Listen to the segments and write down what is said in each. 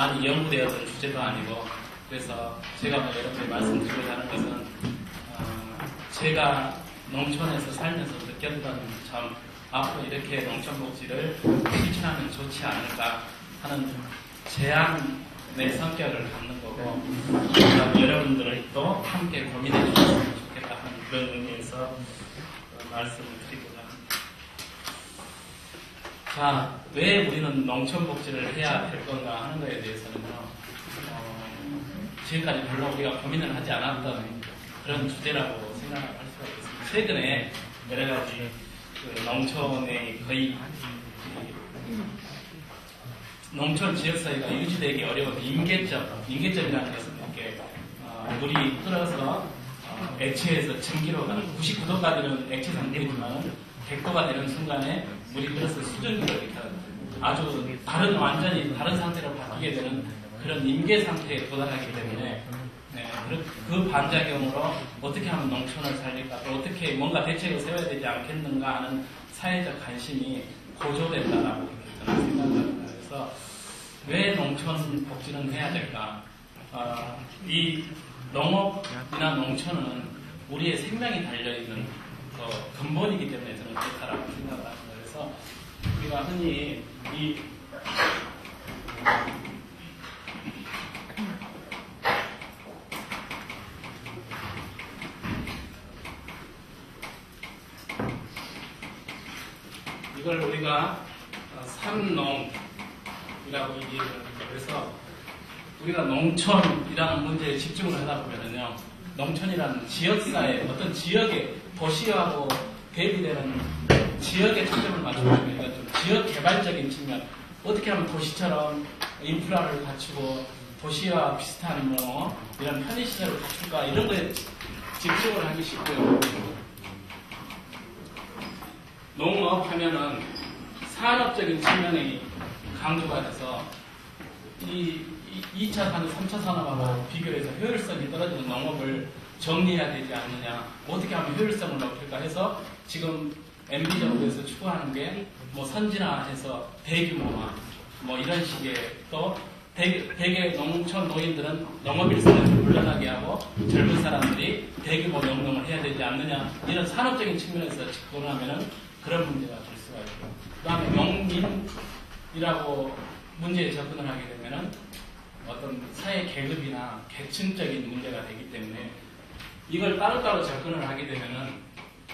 많이 연구되었던 주제도 아니고, 그래서 제가 뭐 여러분께 말씀드리고자 하는 것은 제가 농촌에서 살면서 느꼈던 점, 앞으로 이렇게 농촌복지를 실천하면 좋지 않을까 하는 제안의 성격을 갖는 거고, 여러분들이 또 함께 고민해 주셨으면 좋겠다 하는 그런 의미에서 말씀을 드리고자 합니다. 자, 왜 우리는 농촌복지를 해야 할 건가 하는 것에 대해서는요, 지금까지 별로 우리가 고민을 하지 않았던 그런 주제라고 생각할 수가 있습니다. 최근에 여러 가지 농촌의 거의 농촌 지역사회가 유지되기 어려운 임계점이라는 것은 이렇게 물이 흐러서 액체에서 증기로 가는 99도까지는 액체 상태이지만 100도가 되는 순간에 물이 흐러서 수증기로 이렇게 아주 완전히 다른 상태로 바뀌게 되는 그런 임계 상태에 도달하기 때문에 그 반작용으로 어떻게 하면 농촌을 살릴까, 또 어떻게 뭔가 대책을 세워야 되지 않겠는가 하는 사회적 관심이 고조된다라고 이렇게 저는 생각합니다. 그래서 왜 농촌 복지는 해야 될까? 이 농업이나 농촌은 우리의 생명이 달려있는 근본이기 때문에 저는 그렇다라고 생각을 합니다. 그래서 우리가 흔히 이걸 우리가 삼농이라고 얘기를 합니다. 그래서 우리가 농촌이라는 문제에 집중을 하다 보면요, 농촌이라는 지역사회, 어떤 지역의 도시하고 대비되는 지역에 초점을 맞추고 있으니까 좀 지역 개발적인 측면, 어떻게 하면 도시처럼 인프라를 갖추고 도시와 비슷한 이런 편의시설을 갖출까, 이런 거에 집중을 하기 쉽고요. 농업 하면은 산업적인 측면이 강조가 돼서 이 2차 산업, 3차 산업하고 비교해서 효율성이 떨어지는 농업을 정리해야 되지 않느냐, 어떻게 하면 효율성을 높일까 해서 지금 MB 정부에서 추구하는 게 선진화해서 대규모화 이런 식의, 또 대개 농촌 노인들은 농업 일선에서 물러나게 하고 젊은 사람들이 대규모 농농을 해야 되지 않느냐, 이런 산업적인 측면에서 접근을 하면은 그런 문제가 될 수가 있고, 그 다음에 농민이라고 문제에 접근을 하게 되면은 어떤 사회 계급이나 계층적인 문제가 되기 때문에 이걸 따로따로 접근을 하게 되면은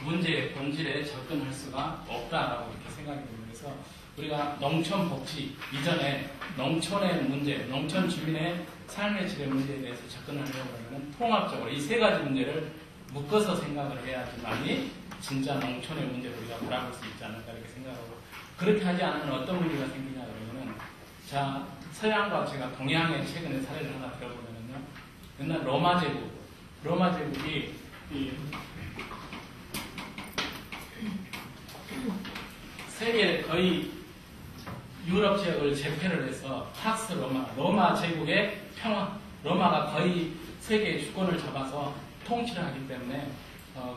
문제의 본질에 접근할 수가 없다라고 이렇게 생각이 됩니다. 그래서 우리가 농촌 복지 이전에 농촌의 문제, 농촌 주민의 삶의 질의 문제에 대해서 접근을 하려고 하면 통합적으로 이 세 가지 문제를 묶어서 생각을 해야지만이 진짜 농촌의 문제를 우리가 바라볼 수 있지 않을까 이렇게 생각하고, 그렇게 하지 않으면 어떤 문제가 생기냐 그러면은, 자, 서양과 제가 동양의 최근에 사례를 하나 들어보면은요, 옛날 로마 제국이 세계 거의 유럽 지역을 제패를 해서 팍스 로마 제국의 평화, 로마가 거의 세계의 주권을 잡아서 통치를 하기 때문에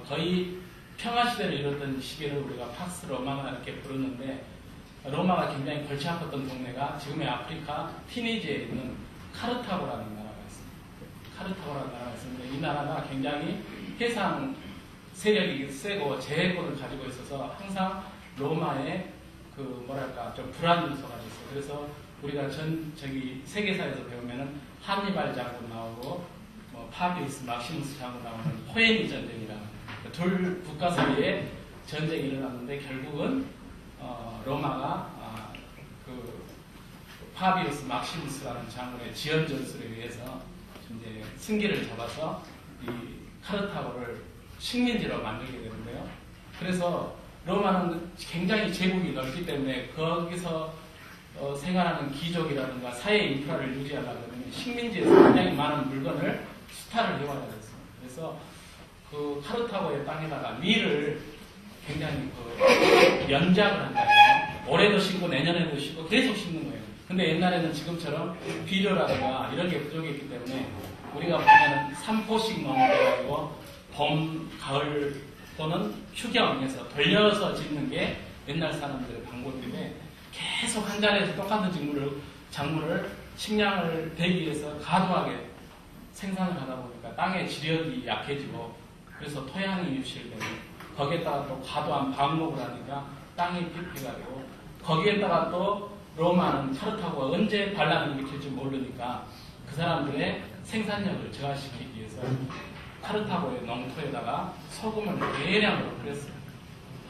거의 평화 시대를 이뤘던 시기를 우리가 팍스 로마가 이렇게 부르는데, 로마가 굉장히 골치 아팠던 동네가 지금의 아프리카 티니지에 있는 카르타고라는 나라가 있습니다. 카르타고라는 나라가 있습니다. 이 나라가 굉장히 해상 세력이 세고 제해권을 가지고 있어서 항상 로마의 좀 불안 요소가 있어요. 그래서 우리가 세계사에서 배우면은 한니발 장군 나오고 파비우스 막시무스 장군 나오는 포에니 전쟁이라는 둘 국가 사이에 전쟁이 일어났는데, 결국은 로마가 파비우스 막시무스라는 장군의 지연 전술에 의해서 이제 승기를 잡아서 이 카르타고를 식민지로 만들게 되는데요. 그래서 로마는 굉장히 제국이 넓기 때문에 거기서 생활하는 귀족이라든가 사회 인프라를 유지하려면 식민지에서 굉장히 많은 물건을 수탈을 해와야 됐습니다. 그래서 그 카르타고의 땅에다가 밀을 굉장히 연작을 한다고요. 올해도 심고 내년에도 심고 계속 심는 거예요. 근데 옛날에는 지금처럼 비료라든가 이런 게 부족했기 때문에 우리가 보면은 3포씩 농업해가지고 봄, 가을 또는 휴경에서 돌려서 짓는 게 옛날 사람들의 방법인데, 계속 한 자리에서 똑같은 작물을 식량을 대기 위해서 과도하게 생산을 하다 보니까 땅의 지력이 약해지고 그래서 토양이 유실되고 거기에다가 또 과도한 방목을 하니까 땅이 피폐가되고 거기에다가 또 로마는 카르타고가 언제 반란을 일으킬지 모르니까 그 사람들의 생산력을 저하시키기 위해서 카르타고의 농토에다가 소금을 대량으로 뿌렸어요.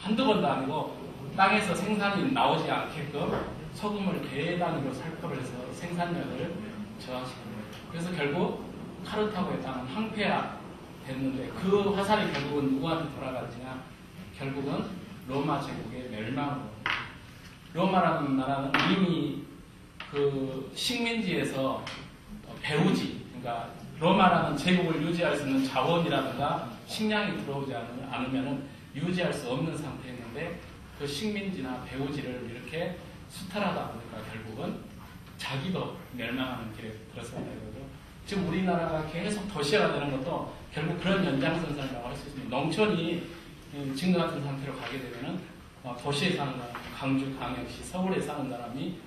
한두 번도 아니고 땅에서 생산이 나오지 않게끔 소금을 대단위로 살포를 해서 생산력을 저하시키는 거예요. 그래서 결국 카르타고의 땅은 황폐화 됐는데 그 화살이 결국은 누구한테 돌아가지냐? 결국은 로마 제국의 멸망으로. 로마라는 나라는 이미 그 식민지에서 배후지, 그러니까 로마라는 제국을 유지할 수 있는 자원이라든가 식량이 들어오지 않으면 유지할 수 없는 상태였는데 그 식민지나 배후지를 이렇게 수탈하다 보니까 결국은 자기도 멸망하는 길에 들어서게 되거든요. 지금 우리나라가 계속 도시화가 되는 것도 결국 그런 연장선상이라고 할 수 있습니다. 농촌이 지금 같은 상태로 가게 되면은 도시에 사는 사람, 광주, 광역시, 서울에 사는 사람이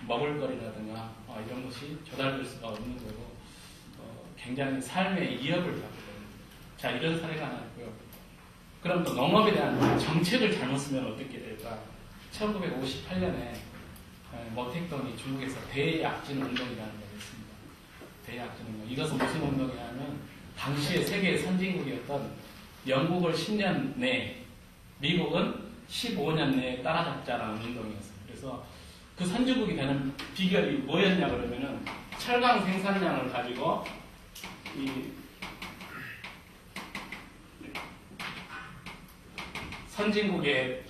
먹을거리라든가 이런 것이 조달될 수가 없는 거고 굉장히 삶의 위협을 받게 됩니다. 자, 이런 사례가 하나 있고요. 그럼 또 농업에 대한 정책을 잘못 쓰면 어떻게 될까? 1958년에 모택동이 중국에서 대약진 운동이라는 걸 했습니다. 대약진 운동. 이것은 무슨 운동이냐면 당시에 세계 선진국이었던 영국을 10년 내에 미국은 15년 내에 따라잡자라는 운동이었어요. 그래서 그 선진국이 되는 비결이 뭐였냐 그러면은 철강 생산량을 가지고 이 선진국의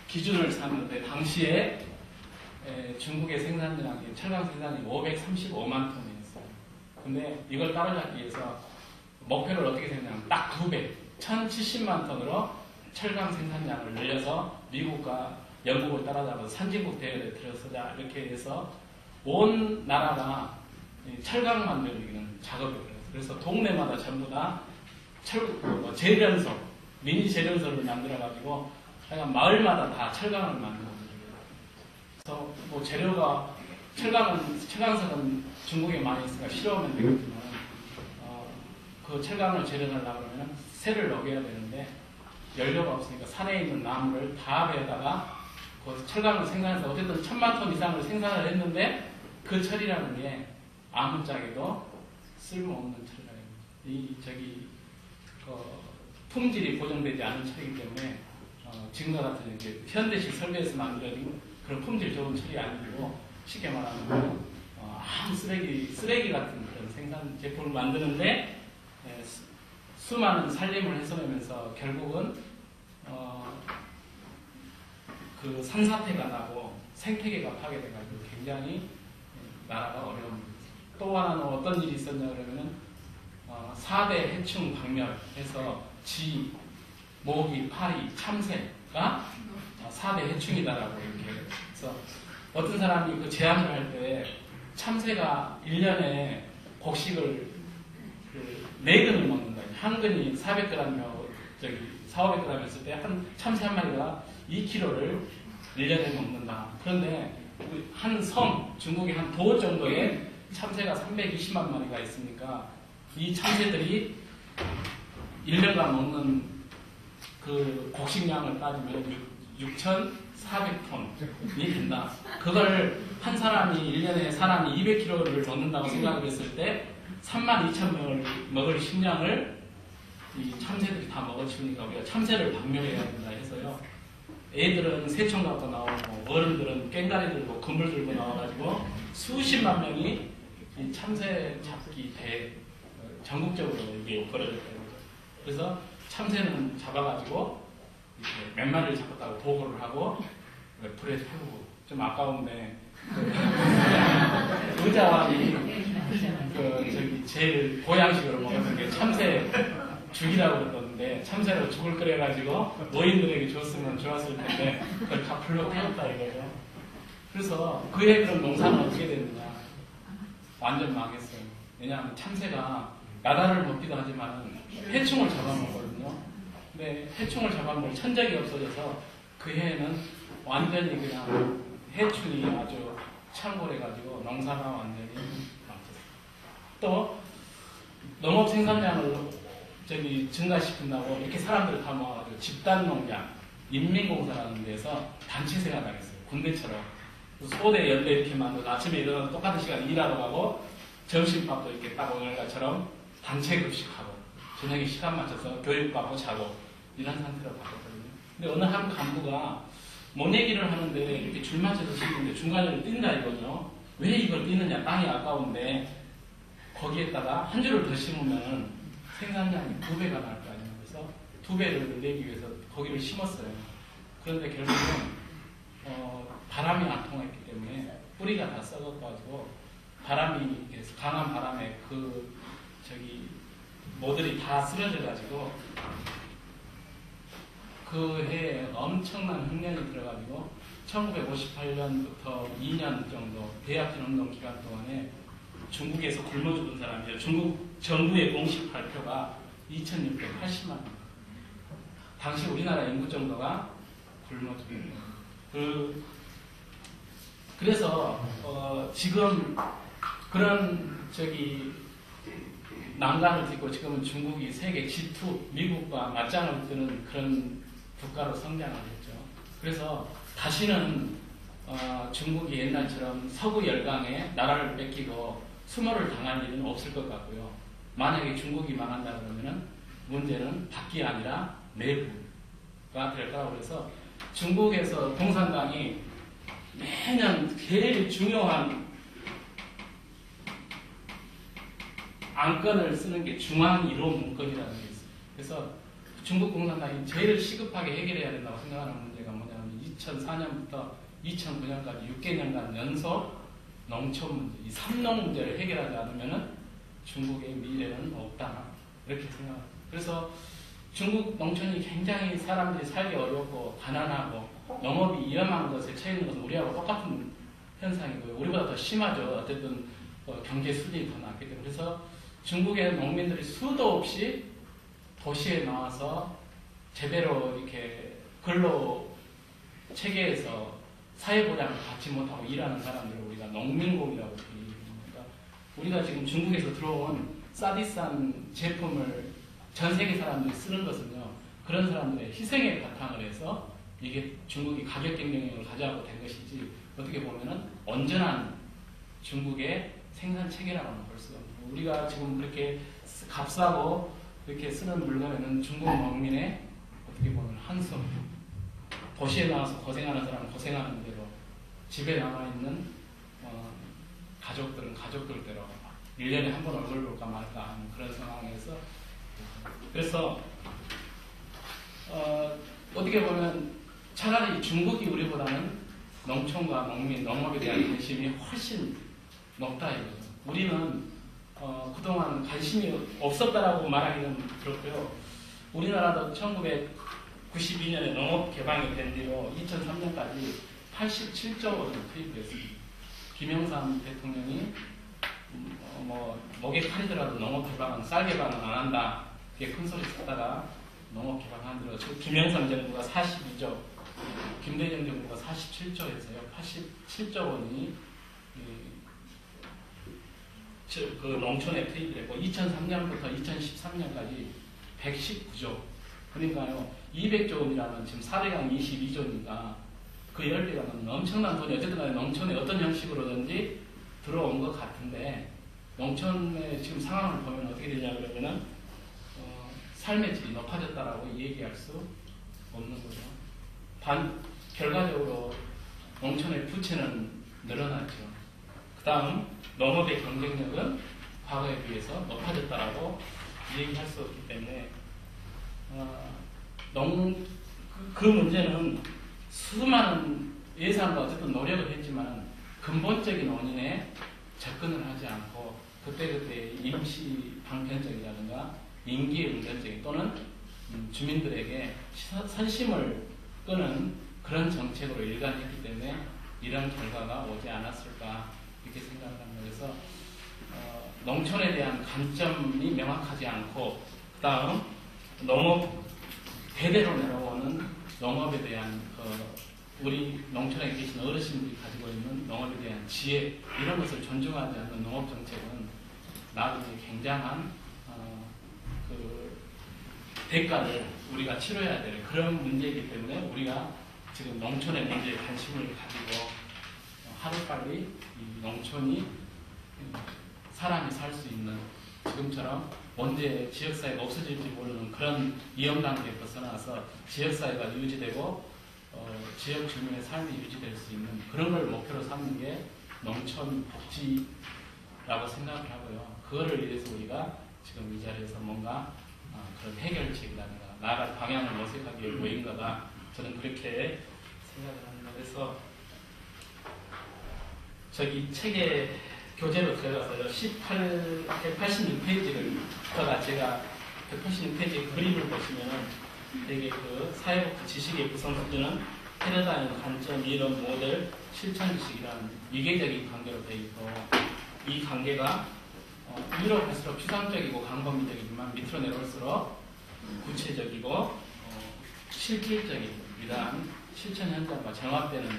기준을 삼는데 당시에 중국의 생산량이 철강 생산이 535만 톤이었어요. 근데 이걸 따라잡기 위해서 목표를 어떻게 생겼냐면 딱 2배, 1070만 톤으로 철강 생산량을 늘려서 미국과 영국을 따라잡아서 선진국 대열에 들어서자 이렇게 해서 온 나라가 철강 만들기는 작업이 들어요. 그래서 동네마다 전부 다 재련소, 미니 재련소를 만들어가지고 하여간 마을마다 다 철강을 만들어요. 그래서 뭐 재료가 철강석은 중국에 많이 있으니까 실어오면 되겠지만 그 철강을 재련하려고 그러면 쇠를 녹여야 되는데 연료가 없으니까 산에 있는 나무를 다 베어다가 그 철강을 생산해서 어쨌든 1000만 톤 이상을 생산을 했는데 그 철이라는 게 아무짝에도 쓸모없는 철이라는 품질이 보존되지 않은 철이기 때문에 지금과 같은 이제 현대식 설계에서 만들어진 그런 품질 좋은 철이 아니고 쉽게 말하면 아무 쓰레기 같은 그런 생산 제품을 만드는데 수많은 살림을 훼손하면서 결국은 그 산사태가 나고 생태계가 파괴돼가지고 굉장히 나라가 어려웁니다. 또 하나는 어떤 일이 있었냐 그러면은 4대 해충 박멸해서 쥐, 모기, 파리, 참새가 4대 해충이다라고 이렇게 해서 어떤 사람이 그 제안을 할 때 참새가 1년에 곡식을 4근을 먹는다. 한 근이 400g이면 400~500g 했을 때 한 참새 한 마리가 2kg를 1년에 먹는다. 그런데 한 섬, 중국의 한 도 정도에 참새가 320만 마리가 있으니까 이 참새들이 1년간 먹는 그 곡식량을 따지면 6,400톤이 된다. 그걸 한 사람이 1년에 사람이 200kg를 먹는다고 생각을 했을 때 32,000명을 먹을 식량을 이 참새들이 다 먹어치우니까 우리가 참새를 박멸해야 된다 해서요. 애들은 새총 갖고 나오고 어른들은 꽹가리 들고 그물 들고 나와가지고 수십만 명이 이 참새 잡기 대 전국적으로 이게 벌어졌다는 거죠. 그래서 참새는 잡아가지고 몇 마리를 잡았다고 보고를 하고 불에 태우고 좀 아까운데 의자왕이 제일 보양식으로 먹었던 게 참새 죽이라고 그러던데 참새로 죽을 끓여가지고 노인들에게 줬으면 좋았을 텐데 그걸 다 불로 태웠다 이거죠. 그래서 그의 그런 농사는 어떻게 됐느냐 완전 망했어요. 왜냐하면 참새가 나다를 먹기도 하지만 해충을 잡아먹거든요. 근데 해충을 잡아먹을 천적이 없어져서 그 해에는 완전히 그냥 해충이 아주 창궐해가지고 농사가 완전히 망쳤어요. 또 농업 생산량을 증가시킨다고 이렇게 사람들 다 모아가지고 집단농장, 인민공사라는 데서 단체 생활하겠어요. 군대처럼. 소대 연대 이렇게 만들고 아침에 일어나서 똑같은 시간에 일하러 가고 점심밥도 이렇게 딱 오늘 것처럼 단체 급식하고 저녁에 시간 맞춰서 교육받고 자고 이런 상태로 바꿨거든요. 근데 어느 한 간부가 모내기를 하는데 이렇게 줄 맞춰서 심는데 중간에 뛴다 이거죠. 왜 이걸 뛰느냐? 땅이 아까운데 거기에다가 한 줄을 더 심으면 생산량이 2배가 나올 거 아니에요. 그래서 2배를 내기 위해서 거기를 심었어요. 그런데 결국은 바람이 안 통했기 때문에 뿌리가 다 썩어가지고 바람이 강한 바람에 모들이 다 쓰러져가지고 그 해에 엄청난 흉년이 들어가지고 1958년부터 2년 정도 대약진 운동 기간 동안에 중국에서 굶어 죽은 사람이에요. 중국 정부의 공식 발표가 2680만 명. 당시 우리나라 인구 정도가 굶어 죽은 거예요. 그래서 지금 그런 난관을 딛고 지금은 중국이 세계 G2 미국과 맞짱을 뜨는 그런 국가로 성장을 했죠. 그래서 다시는 중국이 옛날처럼 서구 열강에 나라를 뺏기고 수모를 당할 일은 없을 것 같고요. 만약에 중국이 망한다 그러면은 문제는 밖이 아니라 내부가 될 거라고 그래서 중국에서 공산당이 매년 제일 중요한 안건을 쓰는 게 중앙 1호 문건이라는 게 있어요. 그래서 중국 공산당이 제일 시급하게 해결해야 된다고 생각하는 문제가 뭐냐면 2004년부터 2009년까지 6개년간 연속 농촌 문제, 이 삼농 문제를 해결하지 않으면 중국의 미래는 없다. 이렇게 생각합니다. 그래서 중국 농촌이 굉장히 사람들이 살기 어렵고 가난하고 농업이 위험한 것에 처해있는 것은 우리하고 똑같은 현상이고요. 우리보다 더 심하죠. 어쨌든 경제 수준이 더 낮기 때문에. 그래서 중국의 농민들이 수도 없이 도시에 나와서 제대로 이렇게 근로 체계에서 사회보장을 받지 못하고 일하는 사람들을 우리가 농민공이라고 부릅니다. 우리가 지금 중국에서 들어온 싸비싼 제품을 전 세계 사람들이 쓰는 것은요, 그런 사람들의 희생에 바탕을 해서 이게 중국이 가격 경쟁력을 가져가고 된 것이지, 어떻게 보면은 온전한 중국의 생산 체계라고는 볼 수가 없고, 우리가 지금 그렇게 값싸고 이렇게 쓰는 물건에는 중국 농민의 어떻게 보면 한숨, 도시에 나와서 고생하는 사람은 고생하는 대로, 집에 남아있는 가족들은 가족들대로 1년에 한 번 얼굴 볼까 말까 하는 그런 상황에서, 그래서 어떻게 보면 차라리 중국이 우리보다는 농촌과 농민, 농업에 대한 관심이 훨씬 높다 이거죠. 우리는 그동안 관심이 없었다라고 말하기는 그렇고요. 우리나라도 1992년에 농업 개방이 된 뒤로 2003년까지 87조 원을 투입했습니다. 김영삼 대통령이 목에 칼이더라도 농업 개방은 쌀 개방은 안 한다. 이게 큰 소리 쳤다가 농업 개방한 뒤로 김영삼 정부가 42조, 김대중 정부가 47조에서요. 87조 원이 그 농촌에 투입을 했고 2003년부터 2013년까지 119조. 그러니까요. 200조 원이라면 지금 4대강 22조니까 그 10배가 넘는 엄청난 돈이 어쨌든 간에 농촌에 어떤 형식으로든지 들어온 것 같은데, 농촌의 지금 상황을 보면 어떻게 되냐 그러면은 삶의 질이 높아졌다라고 얘기할 수 없는 거죠. 결과적으로 농촌의 부채는 늘어났죠. 그 다음 농업의 경쟁력은 과거에 비해서 높아졌다라고 얘기할 수 없기 때문에 그 문제는 수많은 예산과 어쨌든 노력을 했지만 근본적인 원인에 접근을 하지 않고 그때그때 임시 방편적이라든가 임기응변적인 또는 주민들에게 선심을 끄는 그런 정책으로 일관했기 때문에 이런 결과가 오지 않았을까 이렇게 생각을 합니다. 그래서 농촌에 대한 관점이 명확하지 않고, 그 다음 농업 대대로 내려오는 농업에 대한 우리 농촌에 계신 어르신들이 가지고 있는 농업에 대한 지혜 이런 것을 존중하지 않는 농업 정책은 나중에 굉장한 그 대가를 우리가 치러야 될 그런 문제이기 때문에 우리가 지금 농촌의 문제에 관심을 가지고 하루빨리 이 농촌이 사람이 살 수 있는 지금처럼 언제 지역사회가 없어질지 모르는 그런 위험단계에 벗어나서 지역사회가 유지되고 지역 주민의 삶이 유지될 수 있는 그런 걸 목표로 삼는 게 농촌 복지라고 생각을 하고요. 그거를 위해서 우리가 지금 이 자리에서 뭔가 그런 해결책이라든가 나아갈 방향을 모색하기 위해 모인 거다. 저는 그렇게 생각을 합니다. 그래서 저기 책에 교재로 들어가서요. 186페이지를 다가 제가 186페이지 그림을 보시면은 되게 그 사회복지 지식의 구성 수준은 패러다임, 관점, 이론, 모델, 실천 지식이라는 이계적인 관계로 되어 있고 이 관계가 위로 갈수록 추상적이고 광범위적이지만 밑으로 내려올수록 구체적이고 실질적인 이러한 실천 현장과 정합되는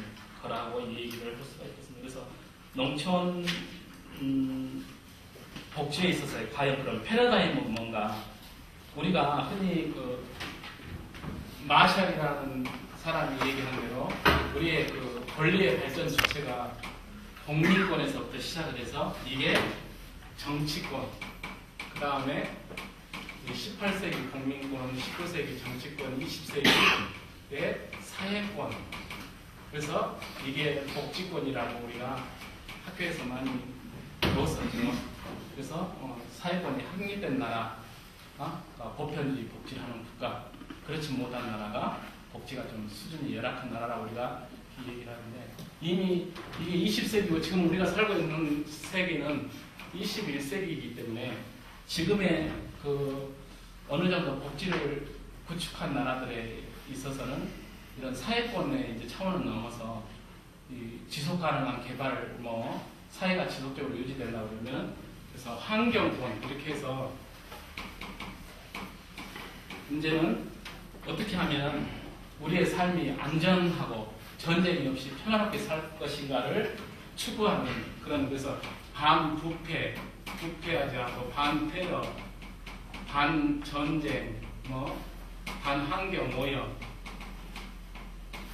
거라고 이 얘기를 할 수가 있겠습니다. 그래서 농촌 복지에 있어서 과연 그런 패러다임은 뭔가 우리가 흔히 그 마샬이라는 사람이 얘기한 대로 우리의 그 권리의 발전 주체가 공민권에서부터 시작을 해서 이게 정치권, 그 다음에 18세기 공민권, 19세기 정치권, 20세기의 사회권. 그래서 이게 복지권이라고 우리가 학교에서 많이 배웠었죠. 그래서 사회권이 확립된 나라, 보편주의 복지를 하는 국가, 그렇지 못한 나라가 복지가 좀 수준이 열악한 나라라고 우리가 얘기를 하는데 이미 이게 20세기고 지금 우리가 살고 있는 세기는 21세기이기 때문에 지금의 그 어느 정도 복지를 구축한 나라들에 있어서는 이런 사회권의 이제 차원을 넘어서 이 지속 가능한 개발, 사회가 지속적으로 유지된다고 그러면 그래서 환경권 이렇게 해서 문제는 어떻게 하면 우리의 삶이 안전하고 전쟁이 없이 평화롭게 살 것인가를 추구하는 그런 그래서 부패하지 않고 반테러, 반전쟁, 반환경 오염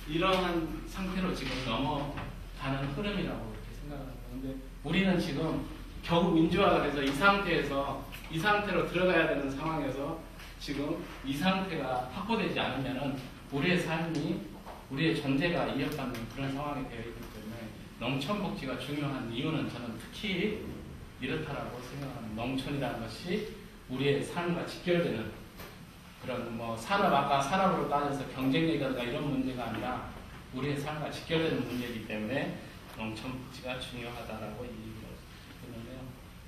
이러한 상태로 지금 넘어가는 흐름이라고 이렇게 생각합니다. 그런데 우리는 지금 겨우 민주화가 돼서 이 상태로 들어가야 되는 상황에서 지금 이 상태가 확보되지 않으면은 우리의 삶이 우리의 존재가 이어받는 그런 상황이 되어 있기 때문에 농촌복지가 중요한 이유는 저는 특히 이렇다라고 생각합니다. 농촌이라는 것이 우리의 삶과 직결되는 그런 아까 산업으로 따져서 경쟁력이라든가 이런 문제가 아니라 우리의 삶과 직결되는 문제이기 때문에 농촌복지가 중요하다라고 얘기를 했는데요.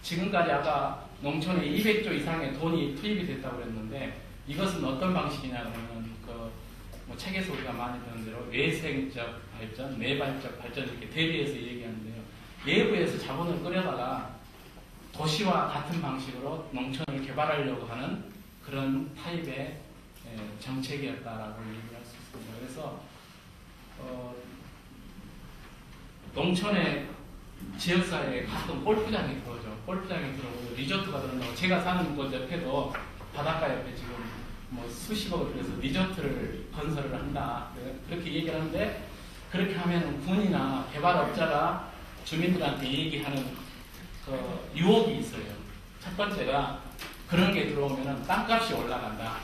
지금까지 아까 농촌에 200조 이상의 돈이 투입이 됐다고 그랬는데 이것은 어떤 방식이냐 그러면 책에서 우리가 많이 배운 대로 외생적 발전, 내발적 발전 이렇게 대비해서 얘기하는데요. 내부에서 자본을 끌어다가 도시와 같은 방식으로 농촌을 개발하려고 하는 그런 타입의 정책이었다라고 얘기할 수 있습니다. 그래서 농촌의 지역사회에 가끔 골프장이 들어오죠. 골프장이 들어오고 리조트가 들어온다고 제가 사는 곳 옆에도 바닷가 옆에 지금 수십억을 들여서 리조트를 건설을 한다. 그렇게 얘기를 하는데 그렇게 하면 군이나 개발업자가 주민들한테 얘기하는 그 유혹이 있어요. 첫 번째가 그런 게 들어오면 땅값이 올라간다.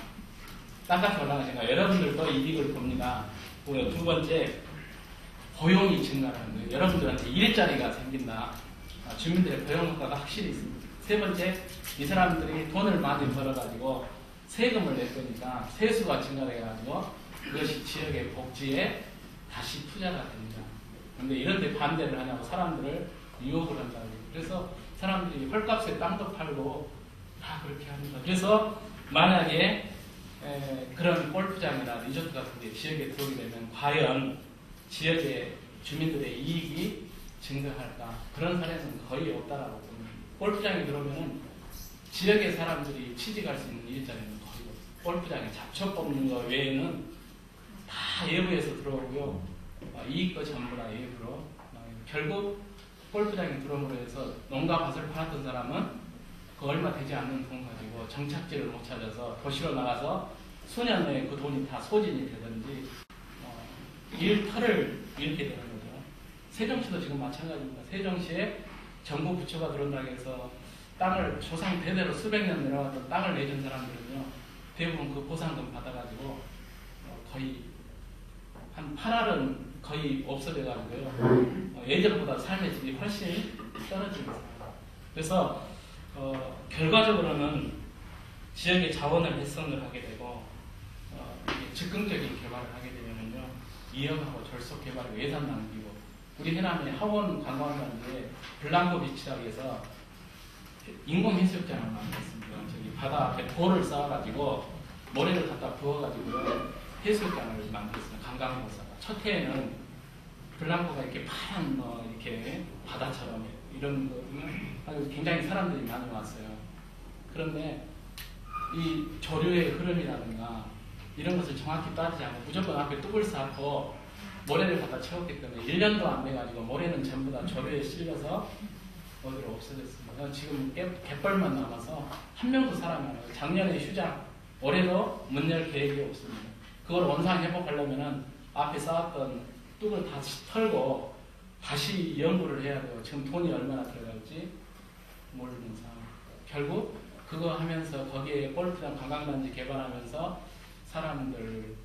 땅값이 올라가니까 여러분들도 이익을 봅니다. 두 번째 고용이 증가하는 거예요. 여러분들한테 일자리가 생긴다. 주민들의 고용 효과가 확실히 있습니다. 세 번째 이 사람들이 돈을 많이 벌어가지고 세금을 낼 거니까 세수가 증가해가지고 그것이 지역의 복지에 다시 투자가 됩니다. 그런데 이런 데 반대를 하냐고 사람들을 유혹을 한다고. 그래서 사람들이 헐값에 땅도 팔고 다 그렇게 합니다. 그래서 만약에 그런 골프장이나 리조트 같은 데 지역에 들어오게 되면 과연 지역의 주민들의 이익이 증가할까? 그런 사례는 거의 없다라고 봅니다. 골프장에 들어오면 지역의 사람들이 취직할 수 있는 일자리는 거의 없어요. 골프장에 잡초 뽑는 거 외에는 다 외부에서 들어오고요. 이익도 전부 다 일부러 결국 골프장에 들어옴으로 해서 농가 밭을 팔았던 사람은 그 얼마 되지 않는 돈 가지고 정착지를 못 찾아서 도시로 나가서 수년 내에 그 돈이 다 소진이 되든지 일터를 잃게 되는 거죠. 세종시도 지금 마찬가지입니다. 세종시에 정부 부처가 들어온다고 해서 땅을 조상 대대로 수백 년 내려왔던 땅을 내준 사람들은요, 대부분 그 보상금 받아가지고 거의 한 8알은 거의 없어져가지고요, 예전보다 삶의 질이 훨씬 떨어지고 있습니다. 그래서 결과적으로는 지역의 자원을 훼손을 하게 되고 즉흥적인 개발을 하게 되면요, 이역하고 졸속 개발에 예산 낭비고, 우리 해남의 하원 관광단지에 블랑코 비치라고 해서 인공 해수욕장을 만들었습니다. 저기 바다 앞에 돌을 쌓아가지고 모래를 갖다 부어가지고요, 해수욕장을 만들었습니다. 관광공사가. 첫 해에는 블랑코가 이렇게 파란 이렇게 바다처럼 이런 거 굉장히 사람들이 많이 왔어요. 그런데 이 조류의 흐름이라든가 이런 것을 정확히 따지지 않고 무조건 앞에 뚝을 쌓고 모래를 갖다 채웠기 때문에 1년도 안 돼가지고 모래는 전부 다 조류에 실려서 어디로 없어졌습니다. 지금 갯벌만 남아서 한 명도 사람이 안 와요. 작년에 휴장, 올해도 문 열 계획이 없습니다. 그걸 원상 회복하려면은 앞에 쌓았던 뚝을 다시 털고 다시 연구를 해야 돼요. 지금 돈이 얼마나 들어갈지 모르는 상황. 결국 그거 하면서 거기에 골프장 관광단지 개발하면서 사람들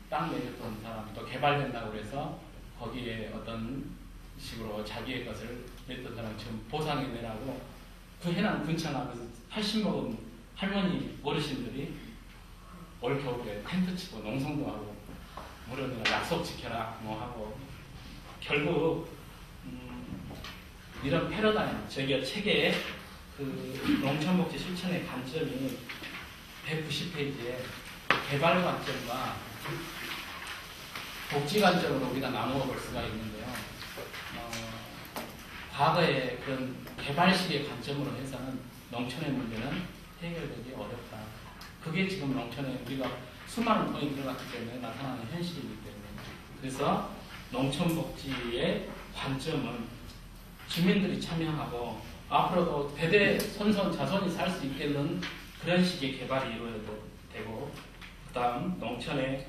땅 내줬던 사람 또 개발된다고 해서 거기에 어떤 식으로 자기의 것을 냈던 사람 지금 보상해 내라고 그 해남 군청 앞에서 80 먹은 할머니 어르신들이 올 겨울에 텐트 치고 농성도 하고 무료로 약속 지켜라 뭐 하고, 결국 이런 패러다임, 저기 책에 그 농촌복지 실천의 관점이 190페이지에 개발 관점과 복지 관점으로 우리가 나누어 볼 수가 있는데요. 과거의 그런 개발식의 관점으로 해서는 농촌의 문제는 해결되기 어렵다. 그게 지금 농촌에 우리가 수많은 돈이 들어갔기 때문에 나타나는 현실이기 때문에, 그래서 농촌복지의 관점은 주민들이 참여하고 앞으로도 대대 손손 자손이 살 수 있겠는 그런 식의 개발이 이루어져야 되고, 그 다음 농촌의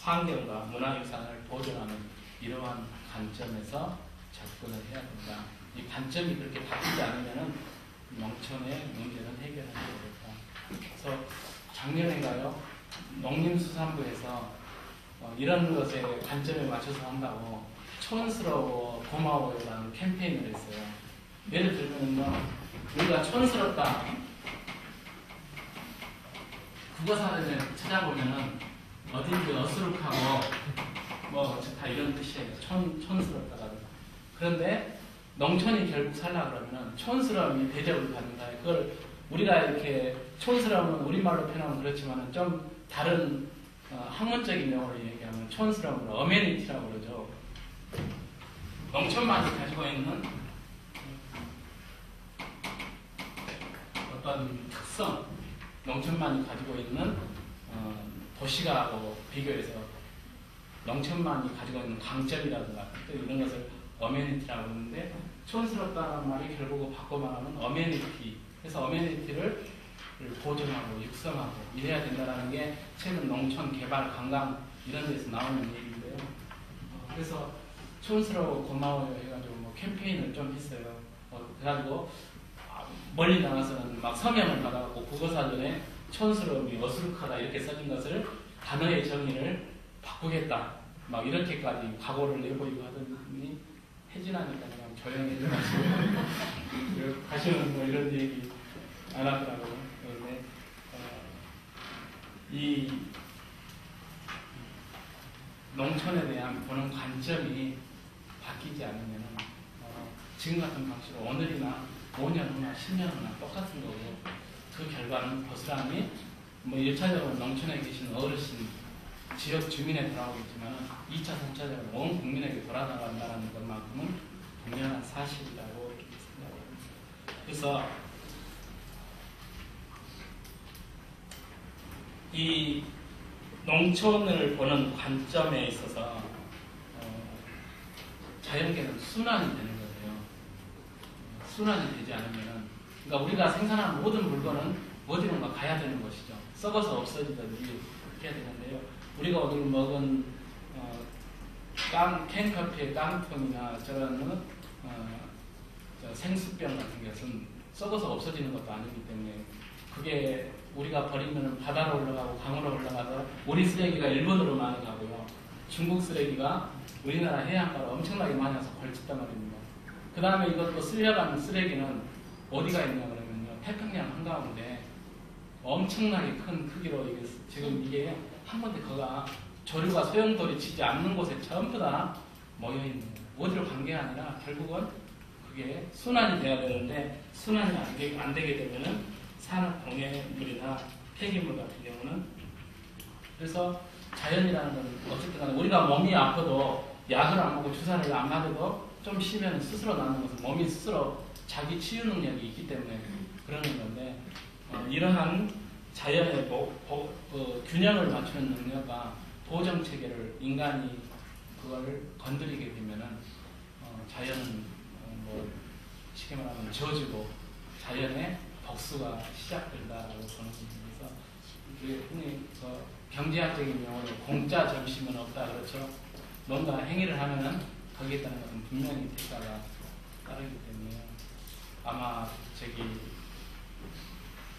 환경과 문화유산을 보존하는 이러한 관점에서 접근을 해야 된다. 이 관점이 그렇게 바뀌지 않으면 농촌의 문제는 해결하기 어렵다. 그래서 작년에가요, 농림수산부에서 이런 것에 관점에 맞춰서 한다고 촌스러워 고마워요라는 캠페인을 했어요. 예를 들면 우리가 촌스럽다 국어사전에 찾아보면은 어딘지 어수룩하고 뭐 다 이런 뜻이에요. 촌스럽다가. 그런데 농촌이 결국 살라 그러면은 촌스러움이 대접을 받는다. 그걸 우리가 이렇게 촌스러움은 우리말로 표현하면 그렇지만은 좀 다른 학문적인 용어로 얘기하면 촌스러움을 어메니티라고 그러죠. 농촌만이 가지고 있는 어떤 특성, 농촌만이 가지고 있는 도시가하고 비교해서 농촌만이 가지고 있는 강점이라든가 이런 것을 어메니티라고 하는데, 촌스럽다는 말이 결국 바꿔 말하면 어메니티, 그래서 어메니티를 보존하고 육성하고 이래야 된다는 게 최근 농촌 개발 관광 이런 데서 나오는 얘기인데요. 그래서 촌스러워 고마워요 해가지고 뭐 캠페인을 좀 했어요. 그래가지고 멀리 나가서는 막 서명을 받아갖고 국어사전에 촌스러움이 어수룩하다 이렇게 써진 것을 단어의 정의를 바꾸겠다 막 이렇게까지 각오를 내보이고 하더니 해지나니까 그냥 조용히 해가지고 다시는 뭐 이런 얘기 안 하더라고요. 그런데 이 농촌에 대한 보는 관점이 바뀌지 않으면 지금 같은 방식으로 오늘이나 5년 후나 10년 후나 똑같은 거고, 그 결과는 고스란히 뭐 1차적으로 농촌에 계신 어르신 지역 주민에 돌아오겠지만 2차, 3차적으로 온 국민에게 돌아나간다는 것만큼은 분명한 사실이라고 생각합니다. 그래서 이 농촌을 보는 관점에 있어서 자연계는 순환이 되는 거예요. 순환이 되지 않으면은, 그러니까 우리가 생산한 모든 물건은 어디론가 가야 되는 것이죠. 썩어서 없어지든지 그렇게 해야 되는데요. 우리가 오늘 먹은 캔커피의 깡통이나 저런 생수병 같은 것은 썩어서 없어지는 것도 아니기 때문에 그게 우리가 버리면 바다로 올라가고 강으로 올라가서 우리 쓰레기가 일본으로 많이 가고요. 중국 쓰레기가 우리나라 해안가로 엄청나게 많이 와서 걸쳤단 말입니다. 그 다음에 이것도 쓸려가는 쓰레기는 어디가 있냐 그러면요. 태평양 한가운데 엄청나게 큰 크기로 지금 이게 한 군데 거가 조류가 소용돌이 치지 않는 곳에 전부 다 모여있는 거예요. 어디로 간 게 아니라 결국은 그게 순환이 돼야 되는데 순환이 안 되게 되면은 산업공해물이나 폐기물 같은 경우는 그래서 자연이라는 건 어쨌든 간에 우리가 몸이 아파도 약을 안 먹고 주사를 안 맞아도 좀 쉬면 스스로 낫는 것은 몸이 스스로 자기 치유 능력이 있기 때문에 그러는 건데 이러한 자연의 균형을 맞추는 능력과 보정 체계를 인간이 그걸 건드리게 되면은 자연은 쉽게 말하면 저주고 자연의 복수가 시작된다라고 보는 겁니다. 그래서 흔히 경제학적인 용어로 공짜 점심은 없다 그렇죠. 뭔가 행위를 하면은 거기에 따른 것은 분명히 대가가 따르기 때문에 아마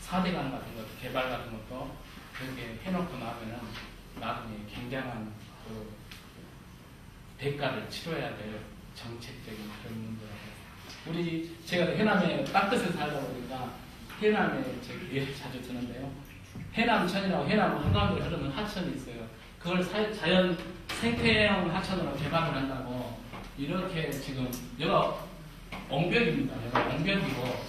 4대강 같은 것도 개발 같은 것도 그렇게 해놓고 나면은 나중에 굉장한 그 대가를 치러야 될 정책적인 그런 문제라고. 제가 해남에 땅끝에 살다 보니까 해남에 예를 자주 드는데요. 해남천이라고 해남 한가운데 흐르는 하천이 있어요. 그걸 자연 생태형 하천으로 개발을 한다고 이렇게 지금 여기가 엉벽입니다. 여기가 엉벽이고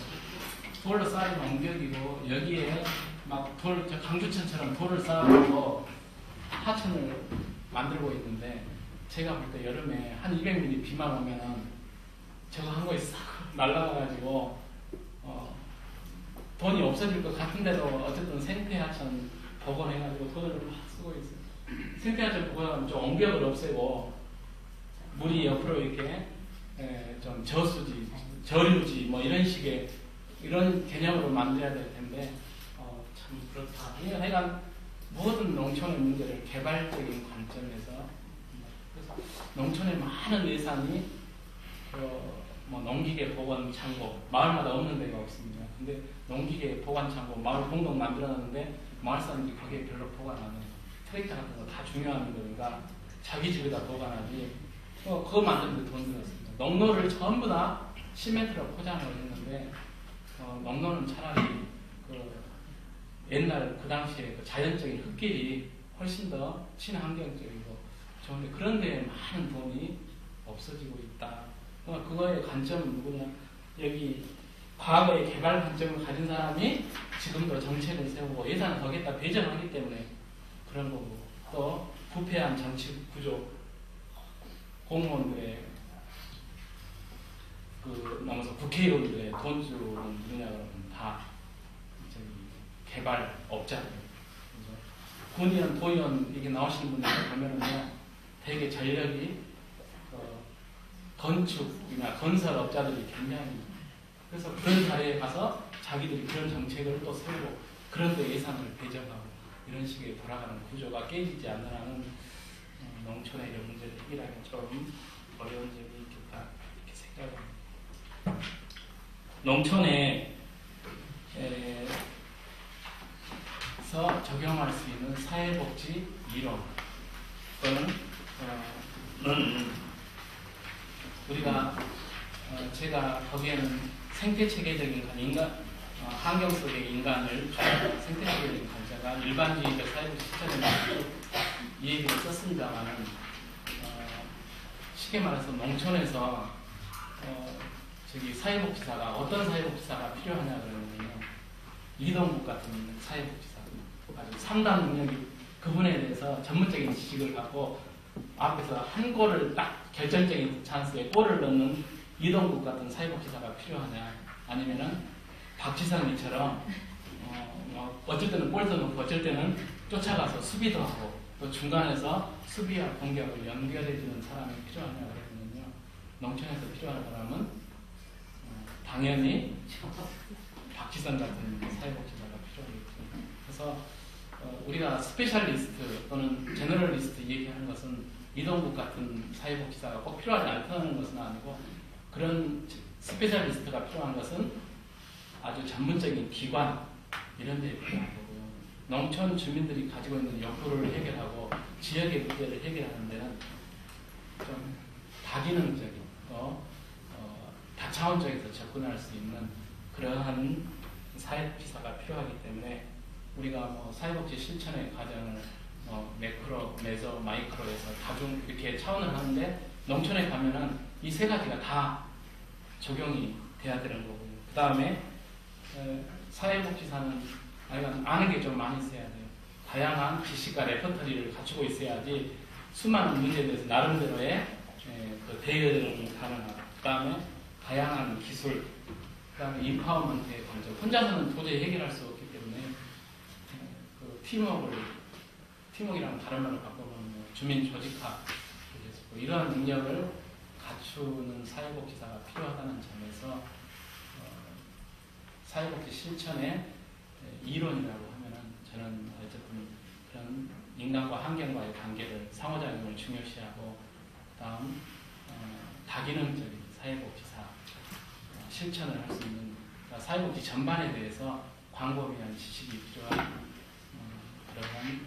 돌로 쌓인 엉벽이고 여기에 막 강주천처럼 돌을 쌓아놓고 하천을 만들고 있는데 제가 볼 때 여름에 한 200mm 비만 오면은 저거 한 거에 싹 날아가가지고 돈이 없어질 것 같은데도 어쨌든 생태하천 복원해가지고 돈을 막 쓰고 있어요. 생태하천 복원하면 좀 엉벽을 없애고 물이 옆으로 이렇게 좀 저수지, 저류지 뭐 이런 식의 이런 개념으로 만들어야 될 텐데 참 그렇다. 하여간 모든 농촌의 문제를 개발적인 관점에서 그래서 농촌의 많은 예산이 농기계 보관 창고 마을마다 없는 데가 없습니다. 근데 농기계 보관 창고 마을 공동 만들어놨는데 마을 사람들이 거기에 별로 보관 안 해요. 트랙터 같은 거 다 중요한 거니까 자기 집에다 보관하지. 그거 만드는데 돈 들었습니다. 농로를 전부 다 시멘트로 포장을 했는데 농로는 차라리 옛날 그 당시에 자연적인 흙길이 훨씬 더 친환경적이고 좋은데 그런 데에 많은 돈이 없어지고 있다. 그거의 관점은 누구냐? 여기 과거의 개발 관점을 가진 사람이 지금도 정책을 세우고 예산을 거기에다 배정하기 때문에 그런 거고 또 부패한 정치 구조 공무원들의 넘어서 국회의원들의 돈 주는 분야는 다 개발 업자들. 군의원, 도의원 이게 나오시는 분들 보면은요, 되게 전력이 건축이나 건설 업자들이 굉장히 그래서 그런 자리에 가서 자기들이 그런 정책을 또 세우고 그런 데 예산을 배정하고 이런 식의 돌아가는 구조가 깨지지 않는 농촌의 이런 문제를 해결하기 좀 어려운 점이 있겠다 이렇게 생각합니다. 농촌에 서 적용할 수 있는 사회복지 이론 또는 우리가 제가 거기에는 생태체계적인 환경 속의 인간을 생태체계적인 관자가 일반주의적 사회복지 실천에 이 얘기를 썼습니다만은 쉽게 말해서 농촌에서 사회복지사가 어떤 사회복지사가 필요하냐 그러면요 이동국 같은 사회복지사 아주 상당 능력이 그분에 대해서 전문적인 지식을 갖고 앞에서 한 골을 딱 결정적인 찬스에 골을 넣는 이동국 같은 사회복지사가 필요하냐 아니면은 박지성이처럼 어쩔 때는 볼도 넣고 어쩔 때는 쫓아가서 수비도 하고 또 중간에서 수비와 공격을 연결해주는 사람이 필요하냐 그러면요 농촌에서 필요한 사람은 당연히 박지선 같은 사회복지사가 필요하겠죠. 그래서 우리가 스페셜리스트 또는 제너럴리스트 얘기하는 것은 이동국 같은 사회복지사가 꼭 필요하지 않다는 것은 아니고, 그런 스페셜리스트가 필요한 것은 아주 전문적인 기관 이런 데에 필요한 거고요. 농촌 주민들이 가지고 있는 욕구를 해결하고 지역의 문제를 해결하는 데는 좀 다기능적인 다차원적에서 접근할 수 있는 그러한 사회복지사가 필요하기 때문에 우리가 뭐 사회복지 실천의 과정을 매크로, 메소, 마이크로에서 다중 이렇게 차원을 하는데, 농촌에 가면은 이 세 가지가 다 적용이 돼야 되는 거고요. 그 다음에 사회복지사는 아는 게 좀 많이 있어야 돼요. 다양한 지식과 레퍼토리를 갖추고 있어야지 수많은 문제에 대해서 나름대로의 그 대응이 가능하고, 그 다음에 다양한 기술, 그 다음에 인파워먼트의 관점. 혼자서는 도저히 해결할 수 없기 때문에 그 팀워크이라는 다른 말로 바꿔보면 주민 조직화, 이러한 능력을 갖추는 사회복지사가 필요하다는 점에서 사회복지 실천의 이론이라고 하면은 저는 어쨌든 그런 인간과 환경과의 관계를, 상호작용을 중요시하고, 그 다음 다기능적인 사회복지사 실천을 할 수 있는, 그러니까 사회복지 전반에 대해서 광범위한 위한 지식이 필요한 그러한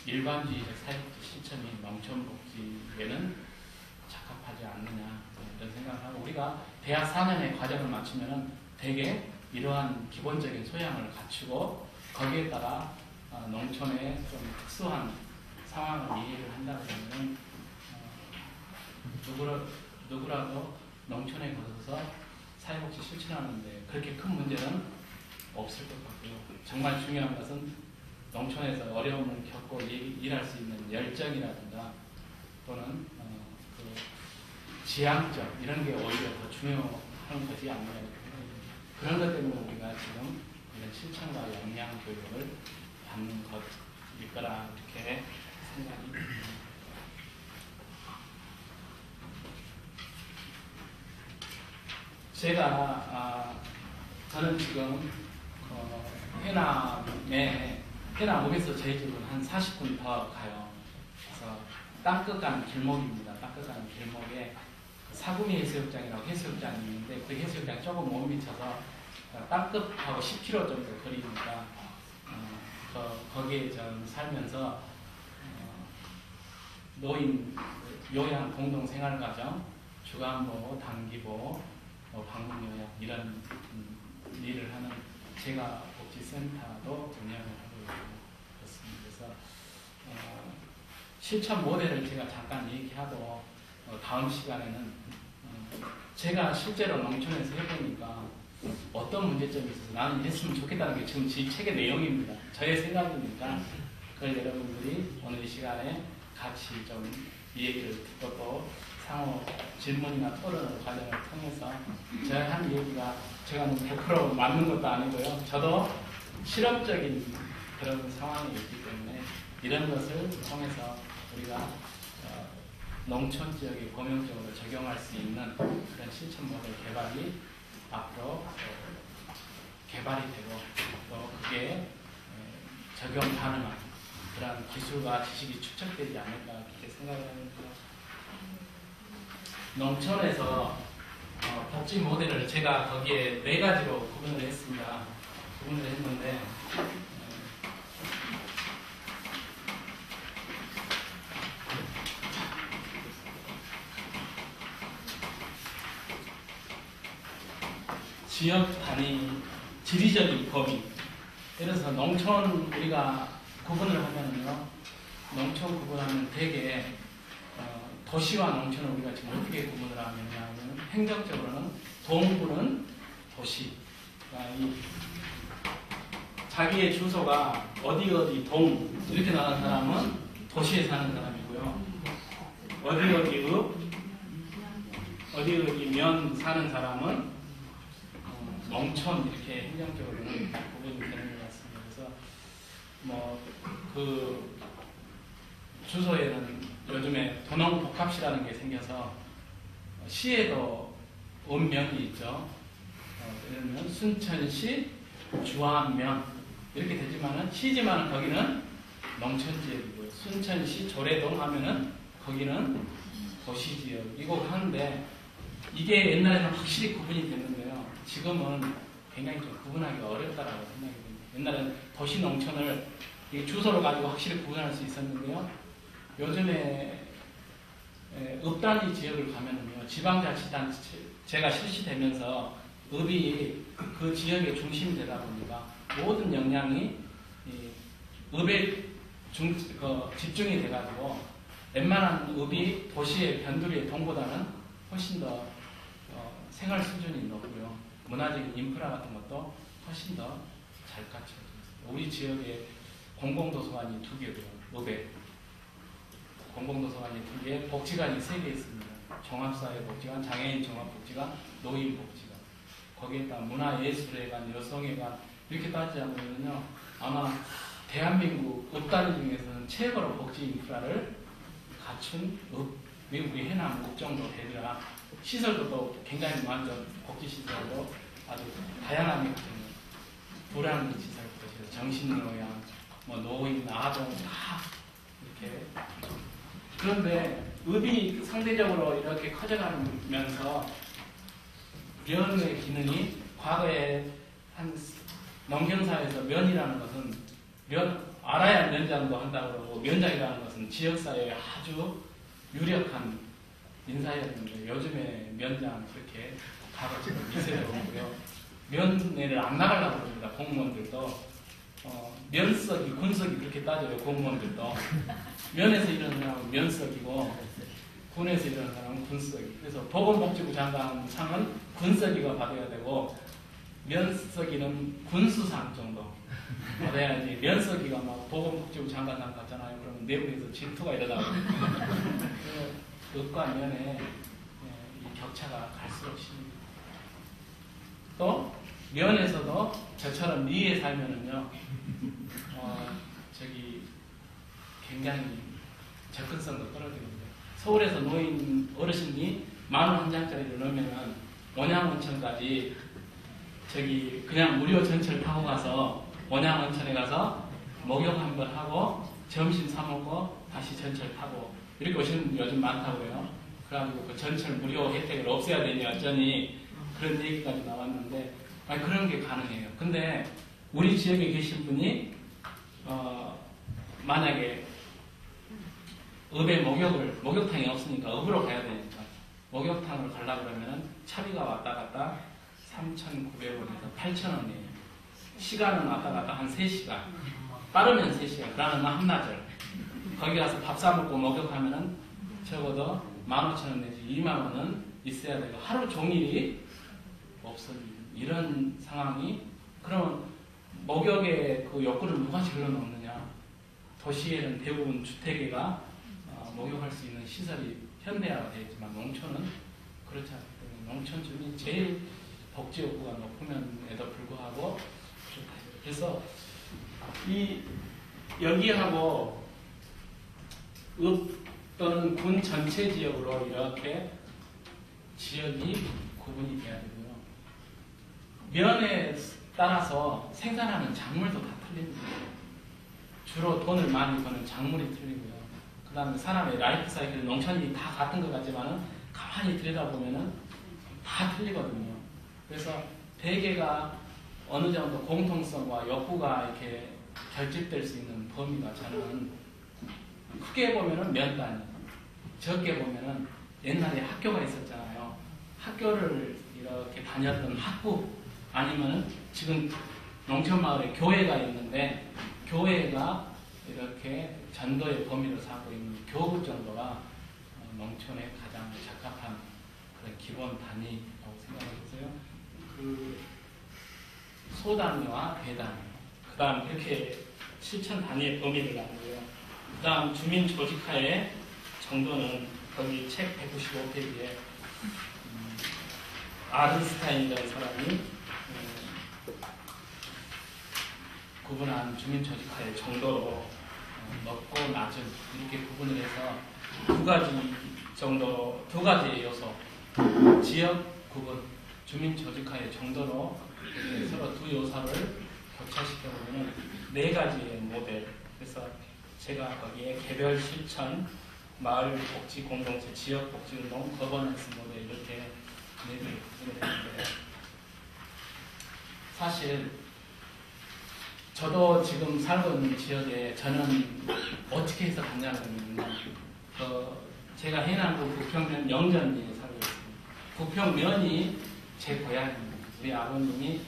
일반주의적 사회복지 실천이 농촌복지에는 적합하지 않느냐 이런 생각을 하고, 우리가 대학 4년의 과정을 마치면은 대개 이러한 기본적인 소양을 갖추고 거기에 따라 농촌의 좀 특수한 상황을 이해를 한다 그러면 누구라도 농촌에 가서 사회복지 실천하는데 그렇게 큰 문제는 없을 것 같고요. 정말 중요한 것은 농촌에서 어려움을 겪고 일할 수 있는 열정이라든가 또는 그 지향적 이런 게 오히려 더 중요한 것이 아니냐. 그런 것 때문에 우리가 지금 이런 실천과 역량 교육을 받는 것일 거라 이렇게 생각이 듭니다. 저는 지금 해남에서 저희 집은 한 40분 더 가요. 그래서 땅끝 가는 길목입니다. 땅끝 가는 길목에 사구미 해수욕장이라고 해수욕장이 있는데 그 해수욕장 조금 못 미쳐서 땅끝하고 10km 정도 거리니까 거기에 좀 살면서 노인 요양 공동생활과정, 주간보, 단기보, 방문요양 이런 일을 하는 제가복지센터도 운영을 하고 있고 그렇습니다. 그래서 실천 모델을 제가 잠깐 얘기하고 다음 시간에는 제가 실제로 농촌에서 해보니까 어떤 문제점이 있어서 나는 이랬으면 좋겠다는 게 지금 제 책의 내용입니다. 저의 생각이니까 그걸 여러분들이 오늘 이 시간에 같이 좀 이 얘기를 듣고 또 상호 질문이나 토론 과정을 통해서 제가 한 얘기가 제가 100% 맞는 것도 아니고요. 저도 실험적인 그런 상황이 있기 때문에 이런 것을 통해서 우리가 농촌 지역에 공용적으로 적용할 수 있는 그런 실천 모델 개발이 앞으로 개발이 되고 또 그게 적용 가능한 그런 기술과 지식이 축적되지 않을까 그렇게 생각을 합니다. 농촌에서 복지 모델을 제가 거기에 4가지로 구분을 했습니다. 구분을 했는데 지역 단위, 지리적인 범위. 예를 들어서 농촌 우리가 구분을 하면요, 농촌 구분하면 대개 도시와 농촌을 우리가 지금 어떻게 구분을 하느냐면 행정적으로는 동구는 도시, 그러니까 이 자기의 주소가 어디 동 이렇게 나간 사람은 도시에 사는 사람이고요. 어디 면 사는 사람은 농촌 이렇게 행정적으로는 구분이 되는 것 같습니다. 그래서 그 주소에는 요즘에 도농복합시라는 게 생겨서 시에도 읍면이 있죠. 예를 들면 순천시 주안면 이렇게 되지만은 시지만은 거기는 농촌지역이고요. 순천시 조례동 하면은 거기는 도시지역이고 하는데 이게 옛날에는 확실히 구분이 됐는데요. 지금은 굉장히 좀 구분하기가 어렵다라고 생각이 듭니다. 옛날에는 도시 농촌을 주소를 가지고 확실히 구분할 수 있었는데요. 요즘에 읍단위 지역을 가면은요, 지방자치단체가 실시되면서 읍이 그 지역의 중심이 되다 보니까 모든 역량이 읍에 집중이 돼가지고 웬만한 읍이 도시의 변두리에 동보다는 훨씬 더 생활 수준이 높고요. 문화적인 인프라 같은 것도 훨씬 더 잘 갖춰져 있습니다. 우리 지역에 공공도서관이 2개고요. 읍에 공공도서관이 2개, 복지관이 3개 있습니다. 종합사회복지관, 장애인 종합복지관, 노인복지관. 거기에다 문화예술회관, 여성회관 이렇게 따지자면요, 아마 대한민국 읍단위 중에서는 최고로 복지 인프라를 갖춘 읍, 미국의 해남 읍 정도 되리라. 시설도 또 굉장히 완전 복지시설도 아주 다양하게 갖춘 불안시설부터 정신요양, 노인, 아동 다 이렇게. 그런데 읍이 상대적으로 이렇게 커져가면서 면의 기능이 과거에 한 농경사에서 면이라는 것은 알아야 면장도 한다고 그러고 면장이라는 것은 지역사회에 아주 유력한 인사였는데 요즘에 면장 그렇게 과거처럼 미세하고요. 면회를 안 나가려고 그럽니다. 공무원들도 면석이 군석이 그렇게 따져요. 공무원들도 면에서 일하는 사람은 면석이고 군에서 일하는 사람은 군석이. 그래서 보건복지부 장관 상은 군석이가 받아야 되고 면석이는 군수상 정도 받아야지. 면석이가 막 보건복지부 장관상 받잖아요. 그러면 내부에서 질투가 일어나고 읍과 면에 이 격차가 갈수록 심합니다. 또 면에서도 저처럼 리에 살면은요, 굉장히 접근성도 떨어집니다. 서울에서 노인 어르신이 10,000원 한 장짜리를 넣으면은 원양온천까지 그냥 무료 전철 타고 가서 원양온천에 가서 목욕 한번 하고 점심 사 먹고 다시 전철 타고 이렇게 오시는 분이 요즘 많다고요. 그래가지고 그 전철 무료 혜택을 없애야 되니 어쩌니 그런 얘기까지 나왔는데 그런 게 가능해요. 근데 우리 지역에 계신 분이 만약에 읍에 목욕탕이 없으니까 읍으로 가야 되니까 목욕탕을 가려고 그러면은 차비가 왔다 갔다 3,900원에서 8,000원이에요. 시간은 왔다 갔다 한 3시간. 빠르면 3시간. 그러면 한나절. 거기 가서 밥 사 먹고 목욕하면은 적어도 15,000원 내지 20,000원은 있어야 되고 하루 종일이 없어집니다. 이런 상황이. 그러면 목욕의 그 욕구를 누가 질러넣느냐. 도시에는 대부분 주택에가 목욕할 수 있는 시설이 현대화가 되어 있지만 농촌은 그렇지 않기 때문에 농촌 주민이 제일 복지 욕구가 높음에도 불구하고 그래서 여기하고 읍 또는 군 전체 지역으로 이렇게 지역이 구분이 돼야 되고요. 면에 따라서 생산하는 작물도 다 틀립니다. 주로 돈을 많이 버는 작물이 틀리고요. 그 다음에 사람의 라이프 사이클, 농촌이 다 같은 것 같지만은 가만히 들여다보면은 다 틀리거든요. 그래서 대개가 어느 정도 공통성과 욕구가 이렇게 결집될 수 있는 범위가 저는 크게 보면은 면 단위, 적게 보면은 옛날에 학교가 있었잖아요. 학교를 이렇게 다녔던 학부 아니면은 지금 농촌마을에 교회가 있는데 교회가 이렇게 전도의 범위를 삼고 있는 교구 정도가 농촌에 가장 적합한 그런 기본 단위라고 생각해보세요. 그 소단위와 대단위, 그 다음 이렇게 실천 단위의 범위를 나누고요. 그 다음 주민 조직화의 정도는 거기 책 195페이지에 아른스타인이라는 사람이 구분한 주민 조직화의 정도로 높고 낮은 이렇게 구분을 해서 두 가지 요소, 지역 구분, 주민 조직화의 정도로 서로 두 요소를 교차시켜보면 4가지의 모델. 그래서 제가 거기에 개별 실천, 마을 복지 공동체, 지역 복지 운동, 거버넌스 모델 이렇게 4개를 구분했는데, 사실 저도 지금 살고 있는 지역에 저는 어떻게 해서 갔냐면 제가 해남구 부평면 영전리에 살고 있습니다. 부평면이 제 고향입니다. 우리 아버님이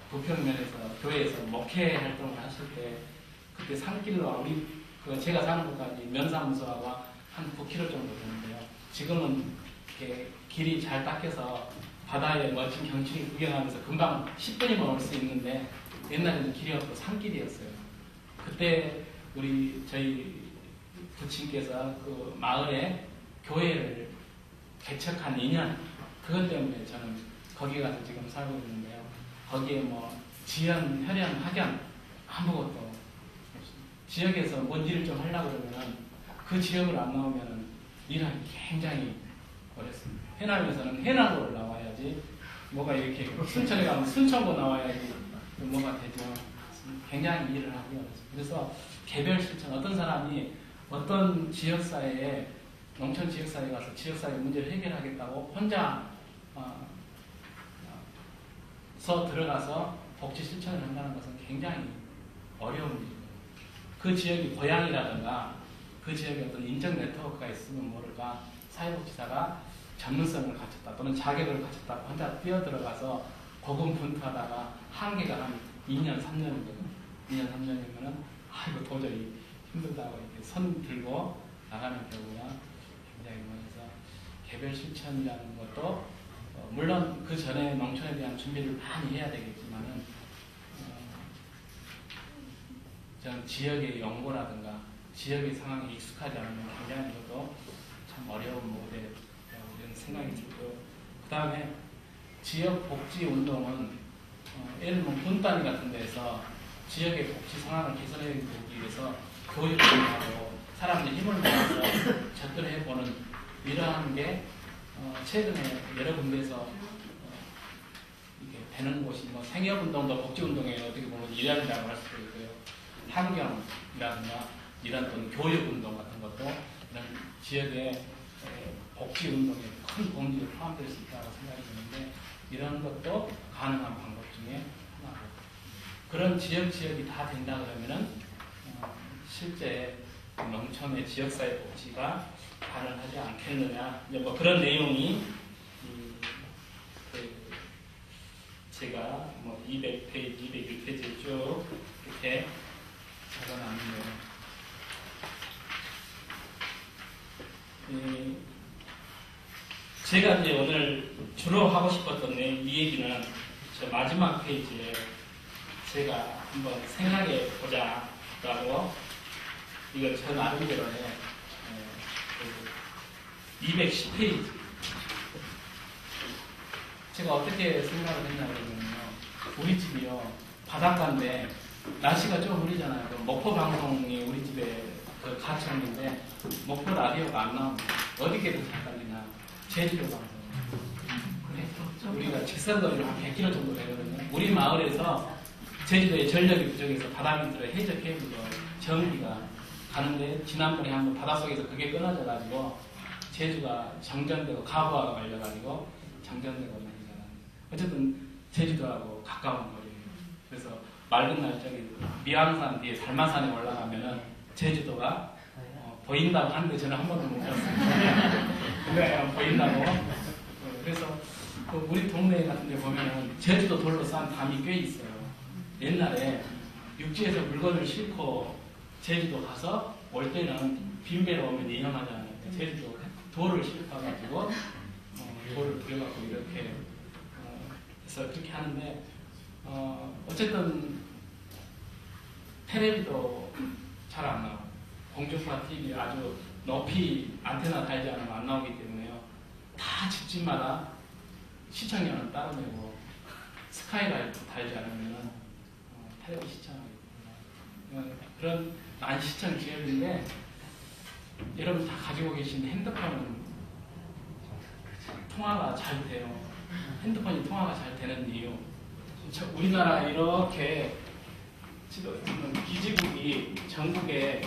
부평면에서 교회에서 목회 활동을 하실 때 그때 산길로 제가 사는 곳까지 면사무소하고 한 9km 정도 되는데요. 지금은 이렇게 길이 잘 닦여서 바다의 멋진 경치를 구경하면서 금방 10분이면 올 수 있는데 옛날에는 길이 없고 산길이었어요. 그때 저희 부친께서 그 마을에 교회를 개척한 인연, 그것 때문에 저는 거기 가서 지금 살고 있는데요. 거기에 뭐 지연, 혈연, 학연 아무것도 없습니다. 지역에서 뭔 일을 좀 하려고 그러면은 그 지역을 안 나오면은 일하기 굉장히 어렵습니다. 해남에서는 해남으로 나와야지, 뭐가 이렇게 순천에 가면 순천고 나와야지 뭐가 되죠. 굉장히 일을 하기 어렵습니다. 그래서 개별 실천, 어떤 사람이 어떤 지역사회에, 농촌 지역사회에 가서 지역사회 문제를 해결하겠다고 혼자 들어가서 복지 실천을 한다는 것은 굉장히 어려운 일이거든요. 그 지역이 고향이라든가 그 지역에 어떤 인적 네트워크가 있으면 모를까 사회복지사가 전문성을 갖췄다 또는 자격을 갖췄다 혼자 뛰어들어가서 고군분투하다가 한계가 한 2년, 3년이거든요. 2년, 3년이면은 이거 도저히 힘들다고 이렇게 손 들고 나가는 경우가 굉장히 많아서 개별 실천이라는 것도 물론 그 전에 농촌에 대한 준비를 많이 해야 되겠지만은 저는 지역의 연고라든가 지역의 상황에 익숙하지 않으면 굉장히 것도 참 어려운 모델이라고 이런 생각이 들고요. 그 다음에 지역 복지 운동은 예를 들면 분단위 같은 데서 지역의 복지 상황을 개선해보기 위해서 교육을 하고 사람들이 힘을 모아서 접근해보는 이러한 게 최근에 여러 군데에서 이렇게 되는 곳이 뭐 생협운동도 복지운동에 어떻게 보면 일환이라고 할 수도 있고요. 환경이라든가 이런 또는 교육운동 같은 것도 이런 지역의 복지운동에 큰 공직이 포함될 수 있다고 생각이 드는데 이런 것도 가능한 방법 중에 하나고 그런 지역이 다 된다 그러면은 실제 농촌의 지역사회 복지가 가능하지 않겠느냐 뭐 그런 내용이 제가 뭐 200페이지, 201페이지 쭉 이렇게 적어놨는데요. 제가 이제 오늘 주로 하고 싶었던 이 얘기는 저 마지막 페이지에 제가 한번 생각해 보자라고 이건 저 나름대로의 210페이지 제가 어떻게 생각을 했냐면요. 우리 집이요 바닷가인데 날씨가 좀 흐리잖아요. 그 목포 방송이 우리 집에 그 가창인데 목포 라디오가 안 나옵니다. 어디게도 잘 깔리나 제주도 방송. 우리가 직선거리로 한 100km 정도 되거든요. 우리 마을에서 제주도에 전력이 부족해서 바다 밑으로 해저 케이블로 전기가 가는데 지난번에 한번 바닷속에서 그게 끊어져가지고 제주가 정전되고 가부하가 걸려가지고 정전되고 말이잖아요. 어쨌든 제주도하고 가까운 거리예요. 그래서 맑은 날 저기 미왕산 뒤에 달마산에 올라가면은 제주도가 보인다고 하는데 저는 한 번도 못 봤어요. 근데 보인다고. 그래서 그 우리 동네 같은 데 보면은 제주도 돌로 싼 담이 꽤 있어요. 옛날에 육지에서 물건을 싣고 제주도 가서 올 때는 빈배로 오면 위험하잖아요. 제주도 돌을 싣어가지고 돌을 들여갖고 이렇게 해서 그렇게 하는데 어쨌든 텔레비도 잘 안 나와요. 공중파 TV 아주 높이 안테나 달지 않으면 안 나오기 때문에요. 다 집집마다 시청료는 따로 내고 스카이라이트 달지 않으면 텔레비 시청하기 때문에 그런 안 시청 기업인데 여러분 다 가지고 계신 핸드폰은 통화가 잘 돼요. 핸드폰이 통화가 잘 되는 이유. 우리나라 이렇게 지금 기지국이 전국에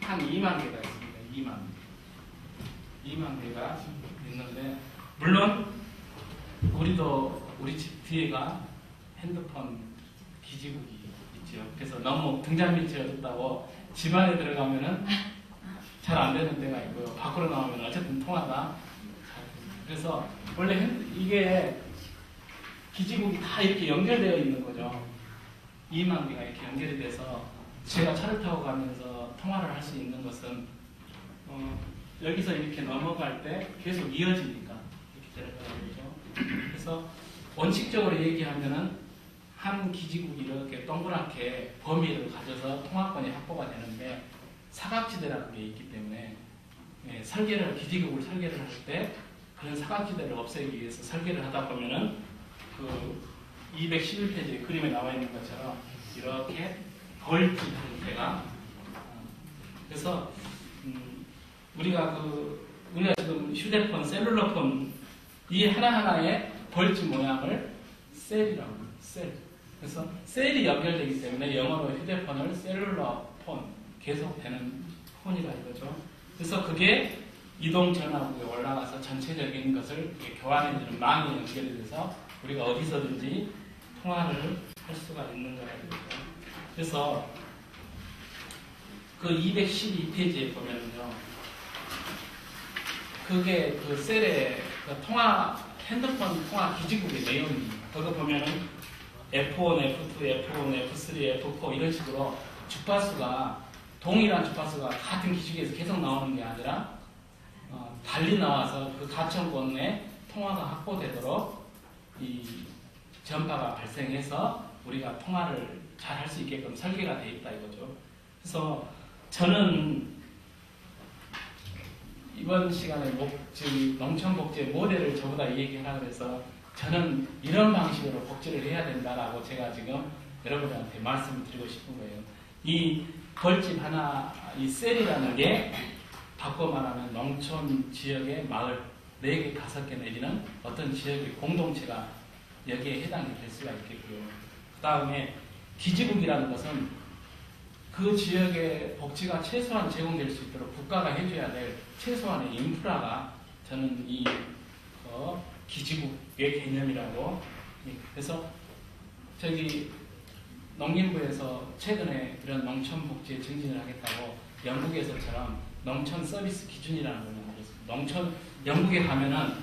한 2만 개가 있습니다. 2만 개가 있는데, 물론 우리도 우리 집 뒤에가 핸드폰 기지국이 있죠. 그래서 너무 등잔빛이 어둡다고 집 안에 들어가면은 잘 안 되는 데가 있고요. 밖으로 나오면 어쨌든 통화가 잘 됩니다. 그래서 원래 이게 기지국이 다 이렇게 연결되어 있는 거죠. 2만 개가 이렇게 연결이 돼서 제가 차를 타고 가면서 통화를 할 수 있는 것은 여기서 이렇게 넘어갈 때 계속 이어지니까 이렇게 되는 거죠. 그래서 원칙적으로 얘기하면은 한 기지국이 이렇게 동그랗게 범위를 가져서 통화권이 확보가 되는데, 사각지대라는 게 있기 때문에 기지국을 설계를 할 때 그런 사각지대를 없애기 위해서 설계를 하다 보면은 그 211페이지 그림에 나와 있는 것처럼 이렇게 벌집 형태가, 그래서 우리가 지금 휴대폰, 셀룰러폰 이 하나하나의 벌집 모양을 셀이라고 해요. 셀. 그래서 셀이 연결되기 때문에 영어로 휴대폰을 셀룰러폰, 계속되는 폰이라 이거죠. 그래서 그게 이동전화국에 올라가서 전체적인 것을 교환해주는 망이 연결이 돼서 우리가 어디서든지 통화를 할 수가 있는 거라 이거죠. 그래서 그 212페이지에 보면요, 그게 그 셀의 그 핸드폰 통화 기지국의 내용입니다. 거기 보면은 F1, F2, F1, F3, F4 이런 식으로 주파수가, 동일한 주파수가 같은 기지국에서 계속 나오는 게 아니라 달리 나와서 그 가천권 내 통화가 확보되도록 이 전파가 발생해서 우리가 통화를 잘 할 수 있게끔 설계가 되어 있다 이거죠. 그래서 저는 이번 시간에 지금 농촌복지의 모델을 저보다 얘기하라 그래서 저는 이런 방식으로 복지를 해야 된다라고 제가 지금 여러분들한테 말씀을 드리고 싶은 거예요. 이 벌집 하나, 이 셀이라는 게 바꿔 말하면 농촌 지역의 마을 4개, 5개 내지는 어떤 지역의 공동체가 여기에 해당이 될 수가 있겠고요. 그 다음에 기지국이라는 것은 그 지역의 복지가 최소한 제공될 수 있도록 국가가 해줘야 될 최소한의 인프라가 저는 이 기지국의 개념이라고. 그래서 저기 농림부에서 최근에 이런 농촌 복지에 증진을 하겠다고 영국에서처럼 농촌 서비스 기준이라는 걸 만들었습니다. 영국에 가면은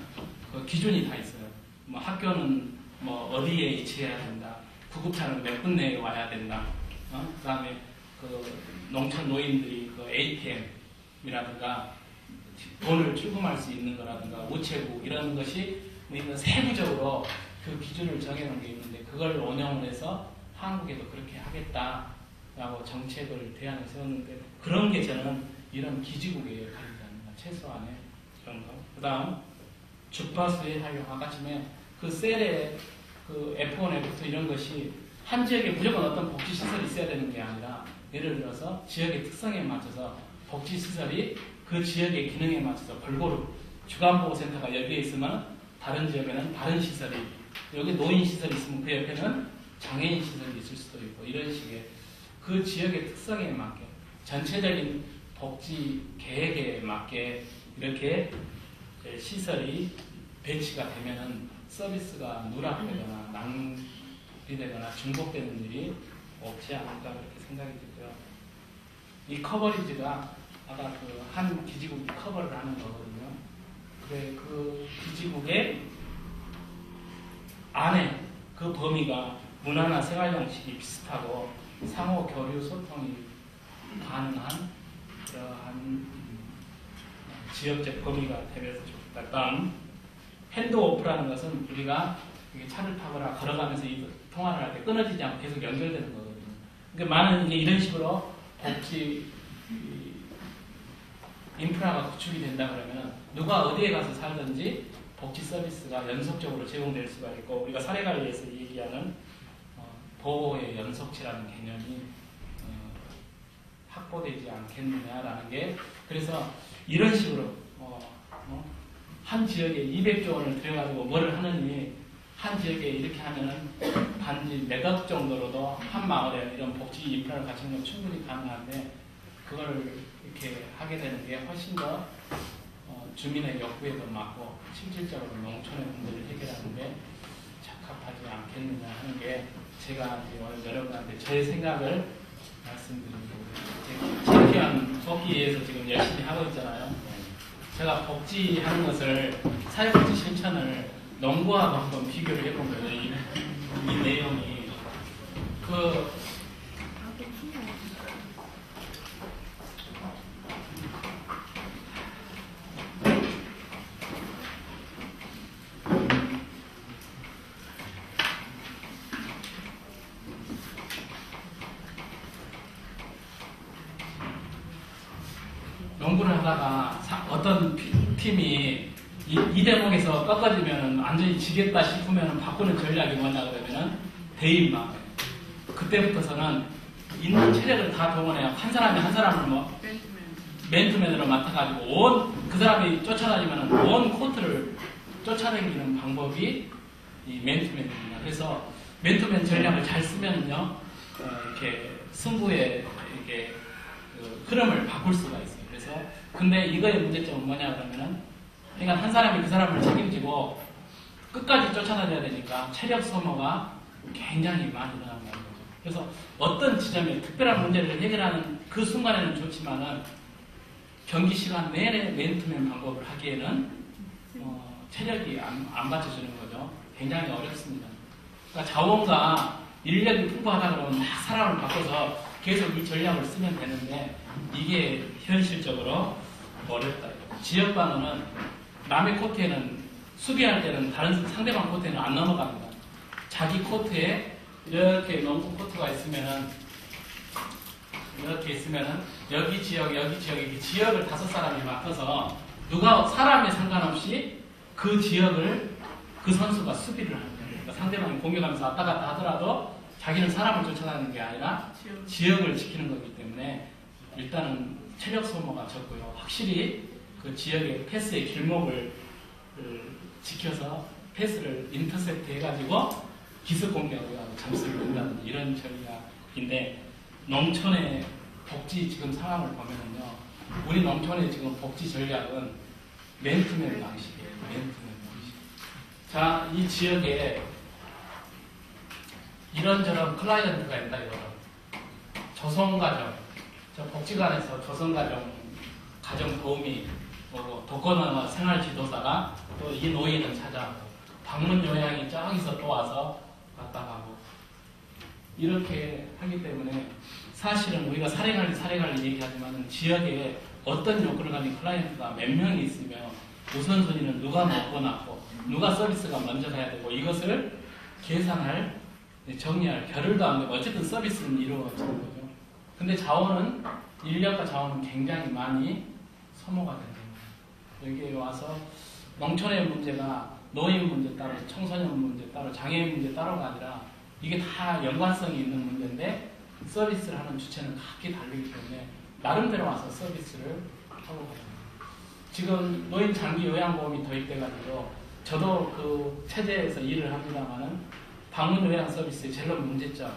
그 기준이 다 있어요. 뭐 학교는 뭐 어디에 위치해야 된다. 구급차는 몇 분 내에 와야 된다. 그 다음에 그 농촌 노인들이 그 ATM이라든가 돈을 출금할 수 있는 거라든가 우체국 이런 것이 뭐 세부적으로 그 기준을 정해놓은 게 있는데, 그걸 운영을 해서 한국에도 그렇게 하겠다라고 정책을 대안을 세웠는데, 그런 게 저는 이런 기지국의 역할이지 않나, 최소한의 그런 거. 그 다음 주파수의 활용, 아까 전에 그 셀의 그 F1, F2 이런 것이 한 지역에 무조건 어떤 복지시설이 있어야 되는 게 아니라, 예를 들어서 지역의 특성에 맞춰서 복지시설이 그 지역의 기능에 맞춰서 골고루, 주간보호센터가 여기에 있으면 다른 지역에는 다른 시설이, 여기 노인시설이 있으면 그 옆에는 장애인시설이 있을 수도 있고, 이런 식의 그 지역의 특성에 맞게 전체적인 복지 계획에 맞게 이렇게 시설이 배치가 되면은 서비스가 누락되거나 낭비되거나 중복되는 일이 없지 않을까 그렇게 생각이 들고요. 이 커버리지가 아까 그 한 기지국이 커버를 하는 거거든요. 그래, 그 기지국의 안에 그 범위가 문화나 생활 양식이 비슷하고 상호 교류 소통이 가능한 그러한 지역적 범위가 되면서 좋겠다. 다음 핸드오프라는 것은 우리가 차를 타거나 걸어가면서 통화를 할 때 끊어지지 않고 계속 연결되는 거거든요. 그러니까 많은 이제 이런 식으로 복지 인프라가 구축이 된다 그러면 누가 어디에 가서 살든지 복지 서비스가 연속적으로 제공될 수가 있고, 우리가 사례관리에서 얘기하는 보호의 연속체라는 개념이 확보되지 않겠느냐라는 게, 그래서 이런 식으로 한 지역에 200조 원을 들여가지고 뭐를 하느니 한 지역에 이렇게 하면은 단지 몇억 정도로도 한 마을에 이런 복지 인프라를 갖추는 건 충분히 가능한데 그걸 이렇게 하게 되는 게 훨씬 더 주민의 욕구에도 맞고 실질적으로 농촌의 문제를 해결하는 게 적합하지 않겠느냐 하는 게 제가 오늘 여러분한테 제 생각을 말씀드리고 챔피언 복지에서 지금 열심히 하고 있잖아요. 제가 복지하는 것을 사회복지 실천을 농구하고 한번 비교를 해본 거예요. 이 내용이 농구를 하다가 어떤 팀이 이 대목에서 꺾어지면 완전히 지겠다 싶으면 바꾸는 전략이 뭐냐 그러면은 대인막. 그때부터서는 있는 체력을 다 동원해요. 한 사람이 한 사람을 맨투맨으로 맡아가지고 그 사람이 쫓아다니면 온 코트를 쫓아다니는 방법이 이 맨투맨입니다. 그래서 맨투맨 전략을 잘 쓰면요 이렇게 승부의 이렇게 흐름을 바꿀 수가 있어요. 그래서 근데 이거의 문제점은 뭐냐 그러면은 그러니까 한 사람이 그 사람을 책임지고 끝까지 쫓아다녀야 되니까 체력 소모가 굉장히 많이 일어난다는 거죠. 그래서 어떤 지점에 특별한 문제를 해결하는 그 순간에는 좋지만은 경기 시간 내내 맨투맨 방법을 하기에는 체력이 안 받쳐주는 거죠. 굉장히 어렵습니다. 그러니까 자원과 인력이 풍부하다 그러면 막 사람을 바꿔서 계속 이 전략을 쓰면 되는데 이게 현실적으로 어렵다. 지역방어는 남의 코트에는 수비할 때는 다른 상대방 코트에는 안 넘어갑니다. 자기 코트에 이렇게 농구 코트가 있으면은 이렇게 있으면은 여기 지역 이렇게 지역을 5사람이 맡아서 누가 사람에 상관없이 그 지역을 그 선수가 수비를 하는 거예요. 그러니까 상대방이 공격하면서 왔다 갔다 하더라도 자기는 사람을 쫓아다니는 게 아니라 지역을 지키는 거기 때문에 일단은 체력 소모가 적고요. 확실히 그 지역의 패스의 길목을 지켜서 패스를 인터셉트 해가지고 기습 공격하고 점수를 넣는다는 이런 전략인데 농촌의 복지 지금 상황을 보면은요 우리 농촌의 지금 복지 전략은 맨투맨 방식이에요. 맨투맨 방식. 자, 이 지역에 이런저런 클라이언트가 있다 이거는 조성가정, 저 복지관에서 조성가정 가정 도우미 오고 독거노인 생활지도사가 또 이 노인을 찾아오고 방문 요양이 저기서 또 와서 왔다 가고 이렇게 하기 때문에 사실은 우리가 사례관리 얘기하지만 지역에 어떤 요건을 가진 클라이언트가 몇 명이 있으면 우선순위는 누가 먹고 낳고 누가 서비스가 먼저 가야 되고 이것을 계산할 정리할 겨를도 안 되고 어쨌든 서비스는 이루어지는 거죠. 근데 자원은 인력과 자원은 굉장히 많이 소모가 됩니다. 여기에 와서 농촌의 문제가 노인 문제 따로, 청소년 문제 따로, 장애인 문제 따로가 아니라 이게 다 연관성이 있는 문제인데 서비스를 하는 주체는 각기 다르기 때문에 나름대로 와서 서비스를 하고 가요. 지금 노인 장기 요양보험이 도입돼가지고 저도 그 체제에서 일을 합니다만은 방문 요양 서비스의 제일 문제점.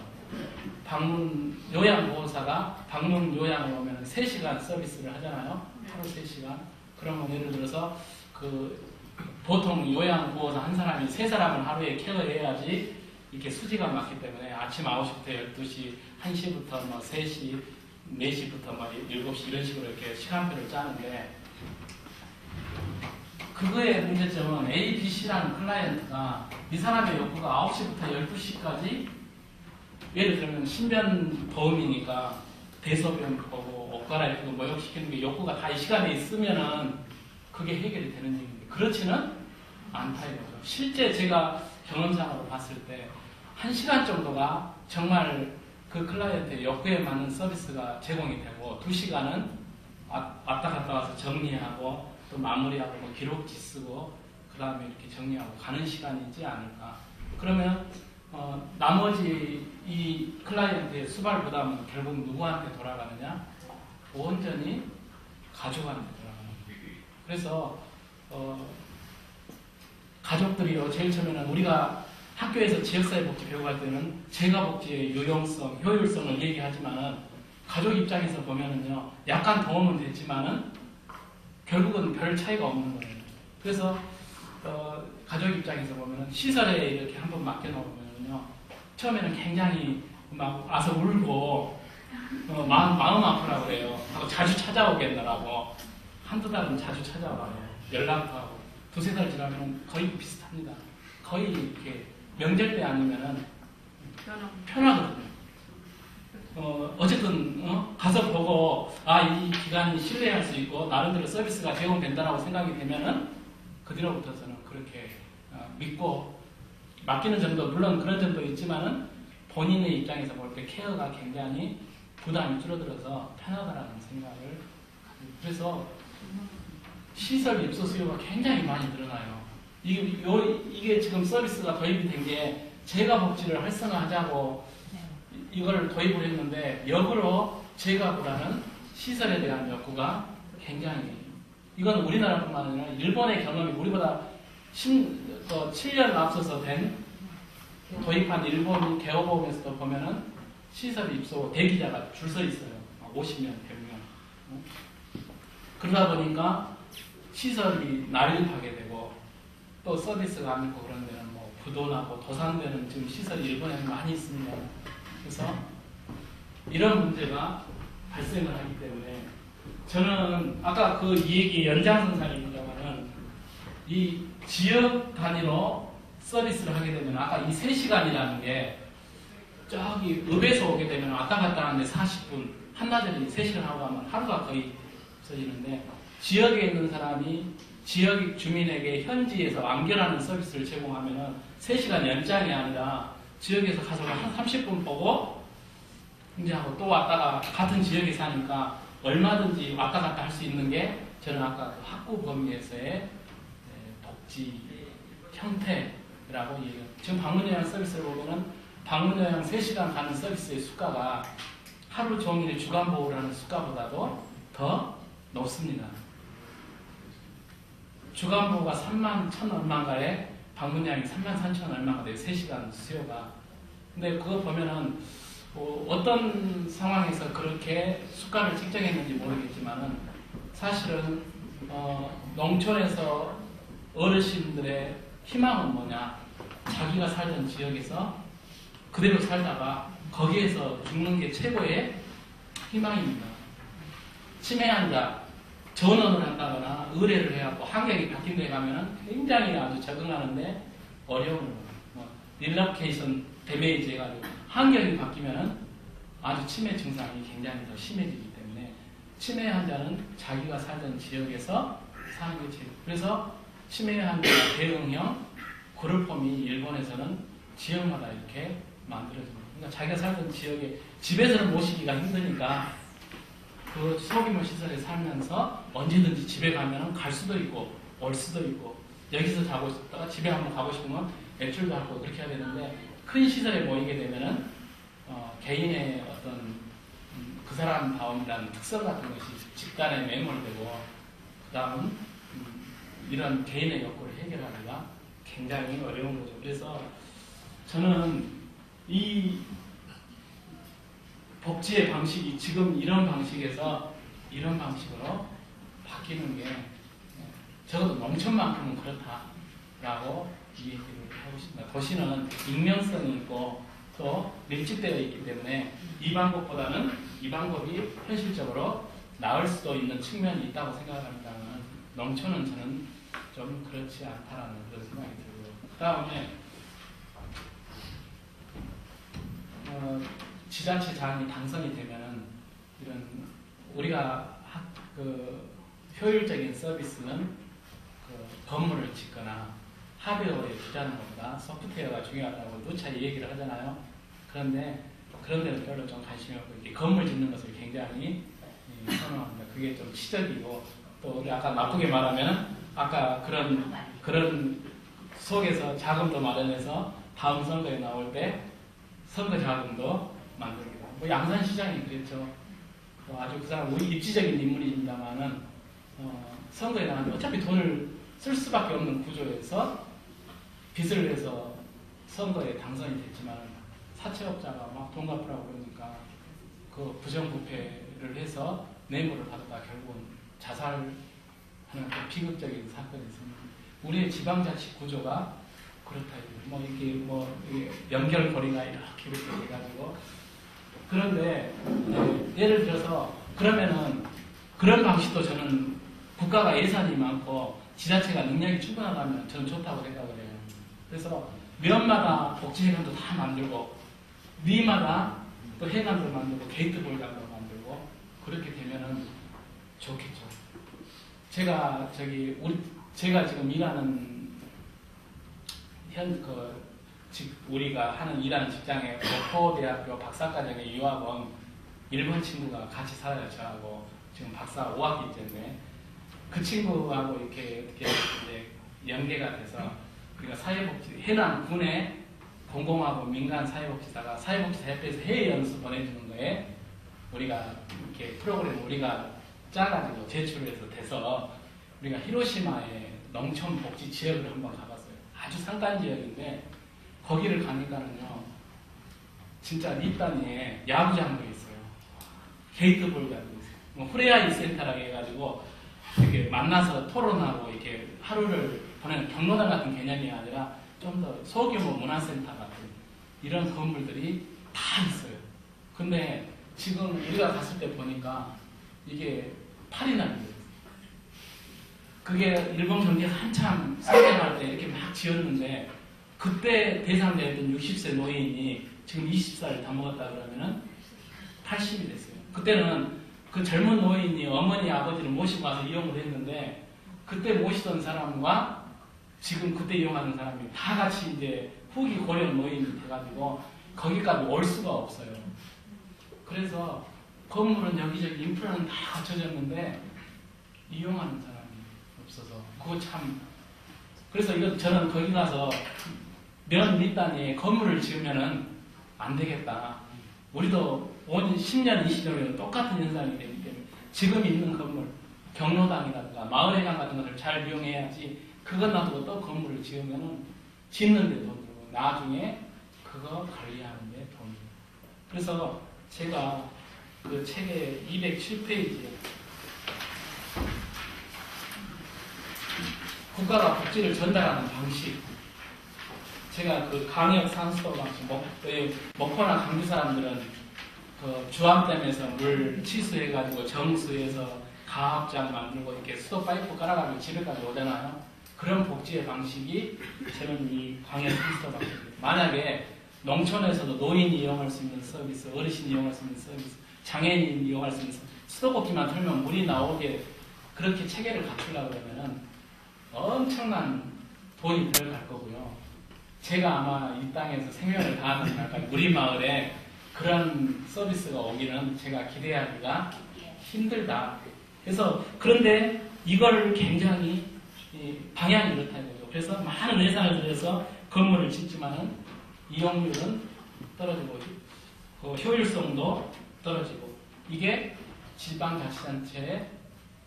방문 요양보호사가 방문 요양에 오면 3시간 서비스를 하잖아요. 하루 3시간. 그러면 예를 들어서 보통 요양보호사 한 사람이 3사람을 하루에 케어해야지 이렇게 수지가 맞기 때문에 아침 9시부터 12시, 1시부터 3시, 4시부터 7시 이런 식으로 이렇게 시간표를 짜는데 그거의 문제점은 A, B, C라는 클라이언트가 이 사람의 욕구가 9시부터 12시까지 예를 들면 신변 보험이니까 대소변 보고 옷 갈아입고 목욕시키는 게 욕구가 다 이 시간에 있으면은 그게 해결이 되는 얘기인데 그렇지는 않다 이거죠. 실제 제가 경험상으로 봤을 때 1시간 정도가 정말 그 클라이언트의 욕구에 맞는 서비스가 제공이 되고 2시간은 왔다 갔다 와서 정리하고 또 마무리하고 뭐 기록지 쓰고 그 다음에 이렇게 정리하고 가는 시간이지 않을까. 그러면 나머지 이 클라이언트의 수발 부담은 결국 누구한테 돌아가느냐? 온전히 가족한테 돌아가는 거예요. 그래서 가족들이요. 제일 처음에는 우리가 학교에서 지역사회복지 배워갈 때는 재가복지의 유용성, 효율성을 얘기하지만은 가족 입장에서 보면은요, 약간 도움은 됐지만은 결국은 별 차이가 없는 거예요. 그래서 가족 입장에서 보면은 시설에 이렇게 한번 맡겨놓으면요, 처음에는 굉장히 막 와서 울고 마음 아프라고 그래요. 자주 찾아오겠느라고 한두 달은 자주 찾아와요. 연락도 하고 두세 달 지나면 거의 비슷합니다. 거의 이렇게 명절 때 아니면은 편하거든요. 어쨌든 가서 보고 이 기간이 신뢰할 수 있고 나름대로 서비스가 제공된다고 생각이 되면은 그 뒤로부터서는 그렇게 믿고 맡기는 정도, 물론 그런 점도 있지만은 본인의 입장에서 볼 때 케어가 굉장히 부담이 줄어들어서 편하다라는 생각을. 그래서 시설 입소 수요가 굉장히 많이 늘어나요. 이게 지금 서비스가 도입이 된 게 재가복지를 활성화하자고 이걸 도입을 했는데, 역으로 재가보다는 시설에 대한 욕구가 굉장히, 이건 우리나라뿐만 아니라 일본의 경험이 우리보다 7년 앞서서 도입한 일본 개호보험에서도 보면은 시설 입소 대기자가 줄 서 있어요. 50명, 100명. 그러다 보니까 시설이 난립하게 되고 또 서비스가 안 있고 그런 데는 뭐 부도나고 도산되는 지금 시설이 일본에는 많이 있습니다. 그래서 이런 문제가 발생을 하기 때문에 저는 아까 그 얘기 연장선상입니다만은 이 지역 단위로 서비스를 하게 되면 아까 이 3시간이라는 게 저기 읍에서 오게 되면 왔다 갔다 하는데 40분, 한나절이 3시간 하고 하면 하루가 거의 없어지는데, 지역에 있는 사람이 지역 주민에게 현지에서 완결하는 서비스를 제공하면은 3시간 연장이 아니라 지역에서 가서 한 30분 보고 이제 하고 또 왔다가 같은 지역에 사니까 얼마든지 왔다 갔다 할 수 있는 게 저는 아까 그 학구 범위에서의 복지 형태라고 얘기해요. 지금 방문요양 서비스를 보면은 방문요양 3시간 가는 서비스의 수가가 하루 종일 주간보호를 하는 수가보다도 더 높습니다. 주간보호가 3만 1천 얼마인가에 방문량이 3만 3천 얼마가 돼요. 3시간 수요가. 근데 그거 보면은 어떤 상황에서 그렇게 수가를 책정했는지 모르겠지만은 사실은 농촌에서 어르신들의 희망은 뭐냐? 자기가 살던 지역에서 그대로 살다가 거기에서 죽는 게 최고의 희망입니다. 치매 환자 전원을 한다거나 의뢰를 해갖고 환경이 바뀐 데 가면은 굉장히 아주 적응하는데 어려운 릴러케이션 데메이지 해가지고 환경이 바뀌면은 아주 치매 증상이 굉장히 더 심해지기 때문에 치매 환자는 자기가 살던 지역에서 사는 게 제일. 그래서 치매 환자 대응형 그룹홈이 일본에서는 지역마다 이렇게 만들어집니다. 그러니까 자기가 살던 지역에 집에서는 모시기가 힘드니까 그 소규모 시설에 살면서 언제든지 집에 가면 갈 수도 있고 올 수도 있고 여기서 자고 싶다가 집에 한번 가고 싶으면 외출도 하고 그렇게 해야 되는데, 큰 시설에 모이게 되면은 개인의 어떤 그 사람 다움이라는 특성 같은 것이 집단에 매몰되고 그 다음은 이런 개인의 욕구를 해결하기가 굉장히 어려운 거죠. 그래서 저는 이 복지의 방식이 지금 이런 방식에서 이런 방식으로 바뀌는 게 적어도 농촌만큼은 그렇다라고 이 얘기를 하고 싶습니다. 도시는 익명성이 있고 또 밀집되어 있기 때문에 이 방법보다는 이 방법이 현실적으로 나을 수도 있는 측면이 있다고 생각합니다만, 농촌은 저는 좀 그렇지 않다라는 그런 생각이 들고요. 그 다음에 지자체장이 당선이 되면은 이런 우리가 효율적인 서비스는 건물을 짓거나 하드웨어에 투자하는 것보다 소프트웨어가 중요하다고 누차 얘기를 하잖아요. 그런데 그런 데는 별로 좀 관심이 없고 이렇게 건물 짓는 것을 굉장히 선호합니다. 그게 좀 치적이고 또 우리 아까 나쁘게 말하면 아까 그런 속에서 자금도 마련해서 다음 선거에 나올 때 선거 자금도 만들기도 하고, 양산시장이 그랬죠. 아주 그 사람 우리 입지적인 인물입니다만은 선거에 나가면 어차피 돈을 쓸 수밖에 없는 구조에서 빚을 내서 선거에 당선이 됐지만 사채업자가 막 돈 갚으라고 그러니까 그 부정부패를 해서 뇌물을 받다가 결국은 자살하는 그 비극적인 사건이 있습니다. 우리의 지방자치 구조가 그렇다. 뭐 이게 뭐 연결고리가 이렇게 돼가지고 그런데 예를 들어서 그러면은 그런 방식도 저는 국가가 예산이 많고 지자체가 능력이 충분하다면 저는 좋다고 생각을 해요. 그래서 면마다 복지회관도 다 만들고 위마다 또 회관도 만들고 게이트볼 장도 만들고 그렇게 되면은 좋겠죠. 제가 지금 일하는 우리가 일하는 직장에 목포대학교 박사과정의 유학원 일본 친구가 같이 살아요. 저하고 지금 박사 5학기째인데 그 친구하고 이렇게 이제 연계가 돼서 우리가 사회복지 해남 군의 공공하고 민간 사회복지사가 사회복지사협회에서 해외 연수 보내주는 거에 우리가 이렇게 프로그램 우리가 짜가지고 제출해서 돼서 우리가 히로시마의 농촌 복지 지역을 한번 가봤어요. 아주 산간 지역인데 거기를 가니까는요 진짜 립단위에 야구장도 있어요. 게이트볼도 있어요. 뭐 후레아이 센터라고 해가지고 이렇게 만나서 토론하고 이렇게 하루를 보내는 경로당 같은 개념이 아니라 좀 더 소규모 문화센터 같은 이런 건물들이 다 있어요. 근데 지금 우리가 갔을 때 보니까 이게 팔이 나는 거예요. 그게 일본 경제가 한참 성장할 때 이렇게 막 지었는데 그때 대상자였던 60세 노인이 지금 20살 다 먹었다 그러면은 80이 됐어요. 그때는 그 젊은 노인이 어머니 아버지를 모시고 와서 이용을 했는데 그때 모시던 사람과 지금 그때 이용하는 사람이 다 같이 이제 후기 고령 노인이 돼가지고 거기까지 올 수가 없어요. 그래서 건물은 여기저기 인프라는 다 갖춰졌는데 이용하는 사람이 없어서 그거 참 그래서 이거 저는 거기 가서 면 밑단에 건물을 지으면은 안 되겠다. 우리도 10년, 20년이면 똑같은 현상이 되기 때문에 지금 있는 건물 경로당이라든가 마을회관 같은 것을 잘 이용해야지 그것 놔두고 또 건물을 지으면은 짓는데 돈 들고 나중에 그거 관리하는데 돈 들고 그래서 제가 그 책의 207페이지에 국가가 복지를 전달하는 방식 제가 그 강역 상수도 방식 목포나 강주 사람들은 그 주암댐에서 물 치수해가지고 정수해서 가압장 만들고 이렇게 수도 파이프 깔아가지고 집에까지 오잖아요. 그런 복지의 방식이 저는 이 강연 상수도 방식이에요. 만약에 농촌에서도 노인이 이용할 수 있는 서비스, 어르신이 이용할 수 있는 서비스, 장애인이 이용할 수 있는 서비스, 수도꼭지만 틀면 물이 나오게 그렇게 체계를 갖추려고 그러면은 엄청난 돈이 들어갈 거고요. 제가 아마 이 땅에서 생명을 다하는 날까지 우리 마을에 그런 서비스가 오기는 제가 기대하기가 힘들다. 그래서 그런데 이걸 굉장히 방향이 이렇다 이거죠. 그래서 많은 예산을 들여서 건물을 짓지만은 이용률은 떨어지고 효율성도 떨어지고 이게 지방자치단체의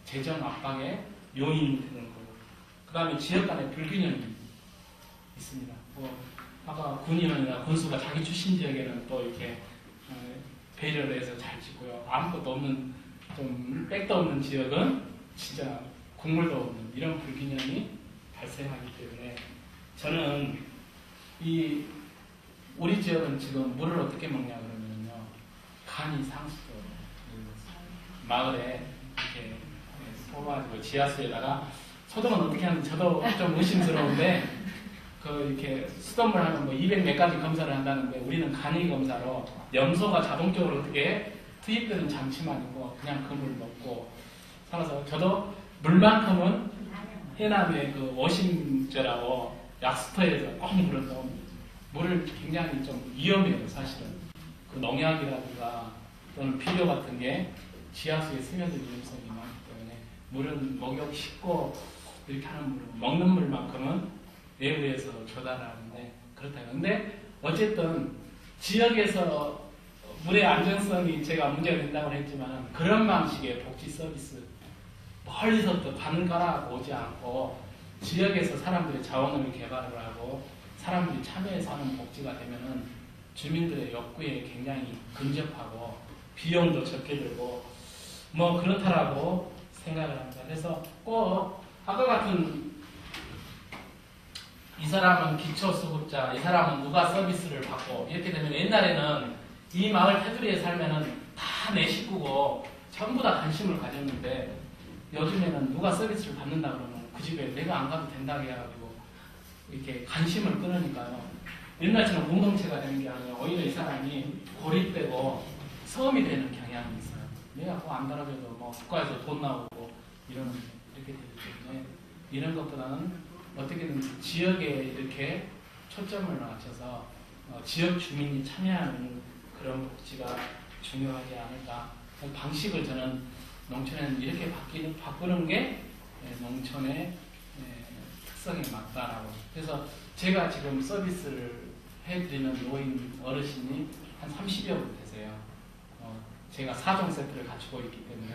재정 압박의 요인이 되는 거고 그 다음에 지역 간의 불균형이 있습니다. 아까 군의원이나 군수가 자기 출신 지역에는 또 이렇게 배려를 해서 잘 짓고요. 아무것도 없는 좀 백도 없는 지역은 진짜 국물도 없는 이런 불균형이 발생하기 때문에 저는 우리 지역은 지금 물을 어떻게 먹냐 그러면요. 간이 상수도 마을에 이렇게 뽑아가지고 지하수에다가 소독은 어떻게 하는지 저도 좀 의심스러운데 이렇게 수돗물 하면 200 몇 가지 검사를 한다는데 우리는 간이 검사로 염소가 자동적으로 어떻게 투입되는 장치만 있고 그냥 그 물 먹고 살아서 저도 물만큼은 해남의 그 워싱제라고 약수터에서 꼭 물을 넣으면 물을 굉장히 좀 위험해요. 사실은 그 농약이라든가 또는 비료 같은 게 지하수에 스며들 위험성이 많기 때문에 물은 목욕 씻고 이렇게 하는 물 먹는 물만큼은 외부에서 조달하는데 그렇다. 근데 어쨌든 지역에서 물의 안전성이 제가 문제가 된다고 했지만 그런 방식의 복지 서비스 멀리서부터 바늘 깔아 오지 않고 지역에서 사람들의 자원을 개발을 하고 사람들이 참여해서 하는 복지가 되면은 주민들의 욕구에 굉장히 근접하고 비용도 적게 들고 뭐 그렇다라고 생각을 합니다. 그래서 꼭 아까 같은 이 사람은 기초수급자, 이 사람은 누가 서비스를 받고 이렇게 되면 옛날에는 이 마을 테두리에 살면은 다 내 식구고 전부 다 관심을 가졌는데 요즘에는 누가 서비스를 받는다 그러면 그 집에 내가 안 가도 된다고 해가지고 이렇게 관심을 끊으니까요. 옛날처럼 공동체가 되는 게 아니라 오히려 이 사람이 고립되고 섬이 되는 경향이 있어요. 내가 그거 안 달아줘도 뭐 국가에서 돈 나오고 이렇게 되기 때문에 이런 것보다는 어떻게든 지역에 이렇게 초점을 맞춰서 지역 주민이 참여하는 그런 복지가 중요하지 않을까. 방식을 저는 농촌에는 이렇게 바꾸는 게 농촌의 특성에 맞다라고. 그래서 제가 지금 서비스를 해드리는 노인 어르신이 한 30여 분 되세요. 제가 4종 세트를 갖추고 있기 때문에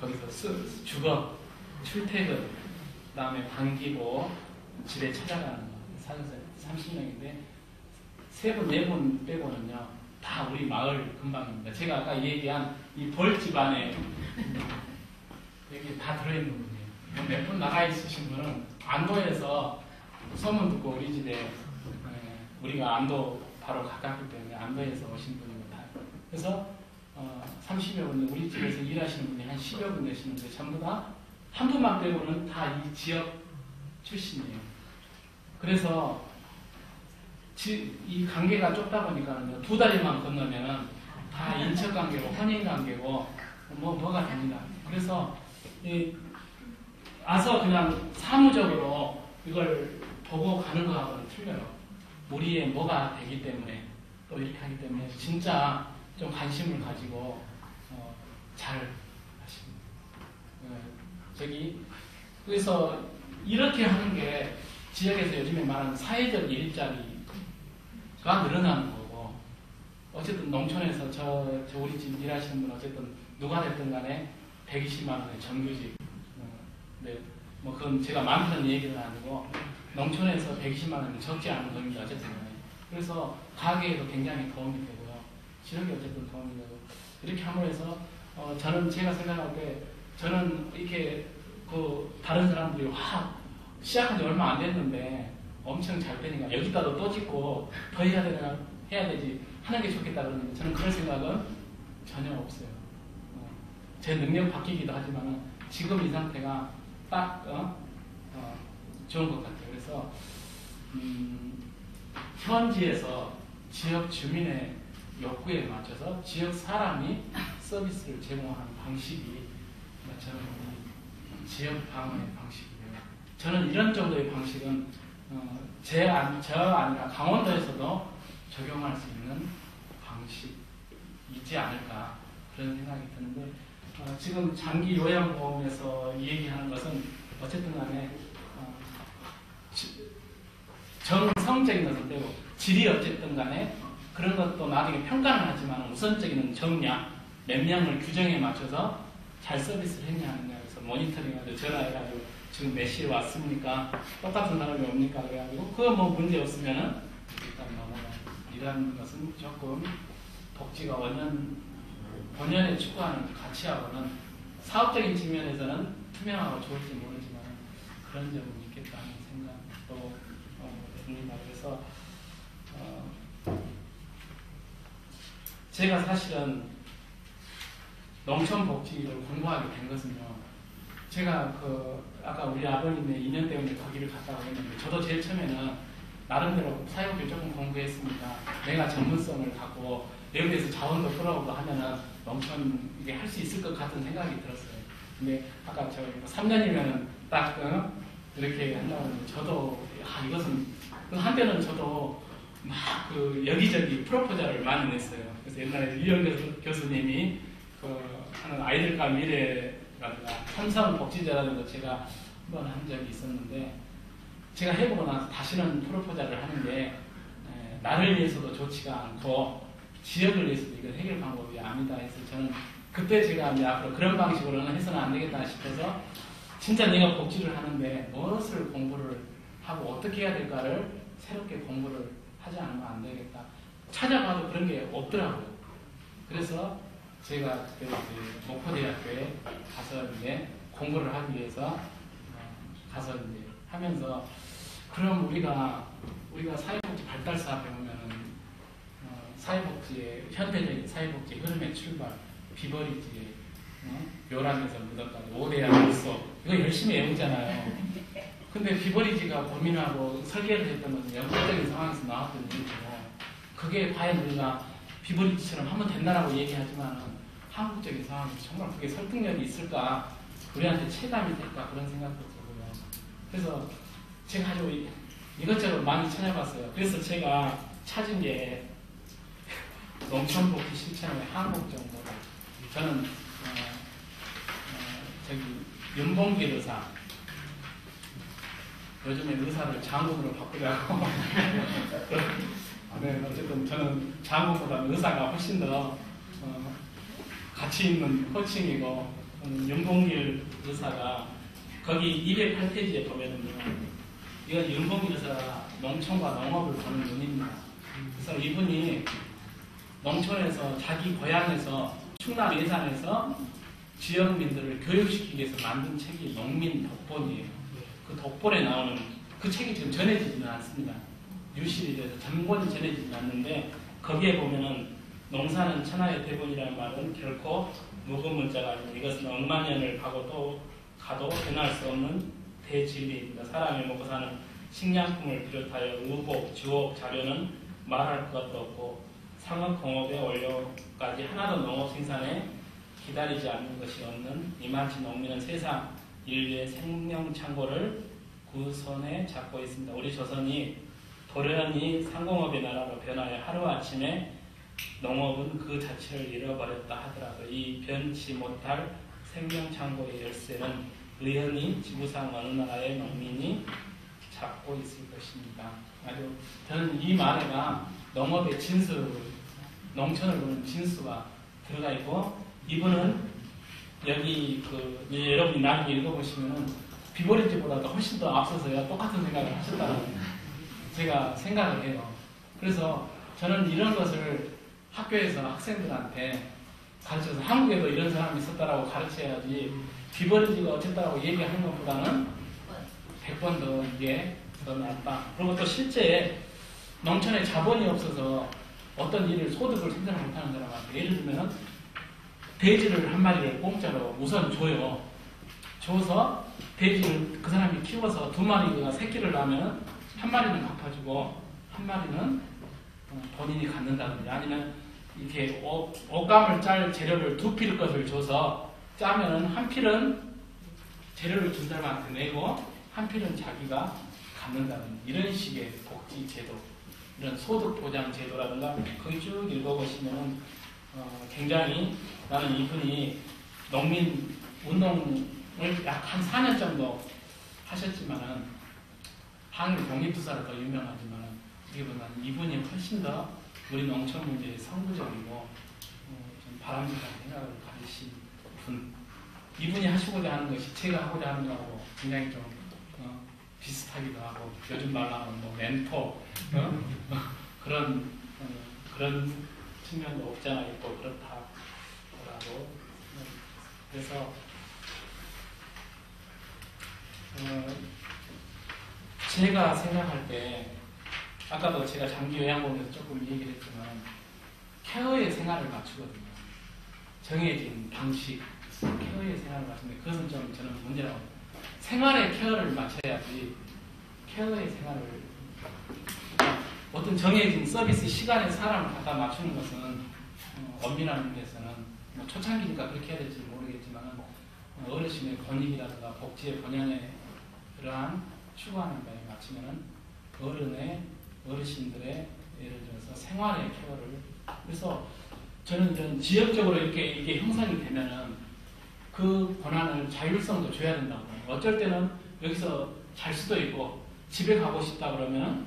거기서 주거, 출퇴근, 그 다음에 반기고 집에 찾아가는 거 4종 세트 30명인데 3분, 4분 빼고는요 다 우리 마을 근방입니다. 제가 아까 얘기한 이 벌집 안에 여기 다 들어있는 분이에요. 몇 분 나가 있으신 분은 안도에서 소문 듣고 우리 집에 우리가 안도 바로 가깝기 때문에 안도에서 오신 분입니다. 그래서 30여 분, 우리 집에서 일하시는 분이 한 10여 분 되시는데 전부 다 한 분만 빼고는 다 이 지역 출신이에요. 그래서 이 관계가 좁다 보니까 2다리만 건너면 다 인척 관계고 혼인 관계고 뭐가 됩니다. 그래서 와서 그냥 사무적으로 이걸 보고 가는 거하고는 틀려요. 우리의 뭐가 되기 때문에 또 이렇게 하기 때문에 진짜 좀 관심을 가지고 잘 하십니다. 그래서 이렇게 하는 게 지역에서 요즘에 말하는 사회적 일자리가 늘어나는 거고 어쨌든 농촌에서 저 우리 집 일하시는 분 어쨌든 누가 됐든 간에 120만 원의 정규직 네, 뭐 그건 제가 많다는 얘기는 아니고 농촌에서 120만 원은 적지 않은 돈입니다. 어쨌든 간에. 그래서 가게에도 굉장히 도움이 되고요. 지역에 어쨌든 도움이 되고 이렇게 함으로 해서 저는 제가 생각할 때 저는 이렇게 다른 사람들이 시작한 지 얼마 안 됐는데 엄청 잘 되니까 여기다도 또 짓고 더 해야 되지 하는 게 좋겠다 그러는데 저는 그런 생각은 전혀 없어요. 제 능력 바뀌기도 하지만 지금 이 상태가 딱 좋은 것 같아요. 그래서 현지에서 지역 주민의 욕구에 맞춰서 지역 사람이 서비스를 제공하는 방식이 저는 지역 방언의 방식이에요. 저는 이런 정도의 방식은 저 아니라 강원도에서도 적용할 수 있는 방식이지 않을까 그런 생각이 드는데 지금 장기 요양보험에서 얘기하는 것은 어쨌든 간에 정성적인 것은 되고 질이 어쨌든 간에 그런 것도 나중에 평가는 하지만 우선적인 정량 몇 명을 규정에 맞춰서 잘 서비스를 했냐 하느냐 그래서 모니터링하고 전화해가지고 지금 몇 시에 왔습니까? 똑같은 사람이 옵니까? 그래가지고 그거 뭐 문제 없으면은 일단 넘어가. 이런 것은 조금 복지가 본연의 추구하는 가치하고는 사업적인 측면에서는 투명하고 좋을지 모르지만 그런 점은 있겠다는 생각도 듭니다. 그래서 제가 사실은 농촌 복지를 공부하게 된 것은요. 제가 아까 우리 아버님의 인연 때문에 거기를 갔다고 했는데 저도 제일 처음에는 나름대로 사회복지를 조금 공부했으니까 내가 전문성을 갖고 여기에서 자원도 풀어오고 하면은 농촌 이게 할 수 있을 것 같은 생각이 들었어요. 근데 아까 3년이면은 딱 이렇게 한다고 했는데 저도 이것은 한때는 저도 막 여기저기 프로포즈를 많이 냈어요. 그래서 옛날에 유영 교수님이 하는 아이들과 미래라든가 삼성 복지제라는 거 제가 한번 한 적이 있었는데 제가 해보고 나서 다시는 프로포즈를 하는 게 나를 위해서도 좋지가 않고 지역을 위해서도 이건 해결 방법이 아니다 해서 저는 그때 제가 이제 앞으로 그런 방식으로는 해서는 안 되겠다 싶어서 진짜 내가 복지를 하는데 무엇을 공부를 하고 어떻게 해야 될까를 새롭게 공부를 하지 않으면 안 되겠다. 찾아봐도 그런 게 없더라고요. 그래서 제가 그때 이제 목포대학교에 가서 이제 공부를 하기 위해서 가서 이제 하면서 그럼 우리가 사회복지 발달 사업에 보면은 사회복지의 현대적인 사회복지 흐름의 출발, 비버리지의 묘람에서 무덤까지 5대양 물속 이거 열심히 외우잖아요. 근데 비버리지가 고민하고 설계를 했던 것은 영국적인 상황에서 나왔던 일이고 그게 과연 우리가 비버리지처럼 하면 된다라고 얘기하지만 한국적인 상황에서 정말 그게 설득력이 있을까, 우리한테 체감이 될까 그런 생각도 들고요. 그래서 제가 아주 이것저것 많이 찾아봤어요. 그래서 제가 찾은 게 농촌복지 실천의 한국 정보를 저는 저기 윤봉길 의사, 요즘에 의사를 장군으로 바꾸려고 네, 어쨌든 저는 장군보다 의사가 훨씬 더 가치 있는 코칭이고 윤봉길 의사가 거기 208페이지에 보면은요, 이건 윤봉길 의사가 농촌과 농업을 보는 눈입니다. 그래서 이분이 농촌에서 자기 고향에서 충남 예산에서 지역민들을 교육시키기 위해서 만든 책이 농민 덕본이에요. 그 덕본에 나오는 그 책이 지금 전해지지는 않습니다. 유실이 돼서 전본이 전해지지는 않는데 거기에 보면은 농사는 천하의 대본이라는 말은 결코 묵은 문자가 아니고 이것은 억만 년을 가도 변할 수 없는 대진리입니다. 사람이 먹고 사는 식량품을 비롯하여 의복, 주옥, 자료는 말할 것도 없고 상업공업의 원료까지 하나도 농업 생산에 기다리지 않는 것이 없는 이만치 농민은 세상 인류의 생명창고를 그 손에 잡고 있습니다. 우리 조선이 돌연히 상공업의 나라로 변하여 하루아침에 농업은 그 자체를 잃어버렸다 하더라도 이 변치 못할 생명창고의 열쇠는 의연히 지구상 어느 나라의 농민이 잡고 있을 것입니다. 아주 저는 이 말에가 농업의 진수, 농촌을 보는 진수가 들어가 있고, 이분은 여기 이제 여러분이 나중에 읽어보시면은 비버리지보다도 훨씬 더 앞서서야 똑같은 생각을 하셨다는 제가 생각을 해요. 그래서 저는 이런 것을 학교에서 학생들한테 가르쳐서 한국에도 이런 사람이 있었다라고 가르쳐야지 비버리지가 어쨌다라고 얘기하는 것보다는 100번 더 이게 더 낫다. 그리고 또 실제 농촌에 자본이 없어서 어떤 일을 소득을 생산을 못하는 사람한테 예를 들면 돼지를 한 마리를 공짜로 우선 줘요. 줘서 돼지를 그 사람이 키워서 2마리가 새끼를 낳으면 한 마리는 갚아주고 한 마리는 본인이 갖는다든지, 아니면 이렇게 옷감을 짤 재료를 2필 것을 줘서 짜면은 한 필은 재료를 준 사람한테 내고 한 필은 자기가 갖는다든지, 이런 식의 복지 제도, 이런 소득 보장 제도라든가 거기 쭉 읽어보시면은 굉장히, 나는 이분이 농민 운동을 약 한 4년 정도 하셨지만은 한국 독립투사로 더 유명하지만은 이보다는 이분이 훨씬 더 우리 농촌 문제에 선구적이고 좀 바람직한 생각을 가지신 분. 이분이 하시고자 하는 것이 제가 하고자 하는 거하고 굉장히 좀 비슷하기도 하고, 요즘 말로 하면 뭐 멘토 그런 측면도 없잖아 있고 그렇다고. 그래서 제가 생각할 때 아까도 제가 장기 요양원에서 조금 얘기를 했지만 케어의 생활을 맞추거든요. 정해진 방식, 케어의 생활을 맞추는데 그것은 좀 저는 문제라고 봅니다. 생활의 케어를 맞춰야지 케어의 생활을, 어떤 정해진 서비스 시간에 사람을 갖다 맞추는 것은 엄밀한 의미에서는 뭐 초창기니까 그렇게 해야 될지 모르겠지만 어르신의 권익이라든가 복지의 본연의 그러한 추구하는 바에 맞추면은 어르신들의 예를 들어서 생활의 케어를, 그래서 저는 이런 지역적으로 이게 형성이 되면은 그 권한을 자율성도 줘야 된다고. 어쩔 때는 여기서 잘 수도 있고 집에 가고 싶다 그러면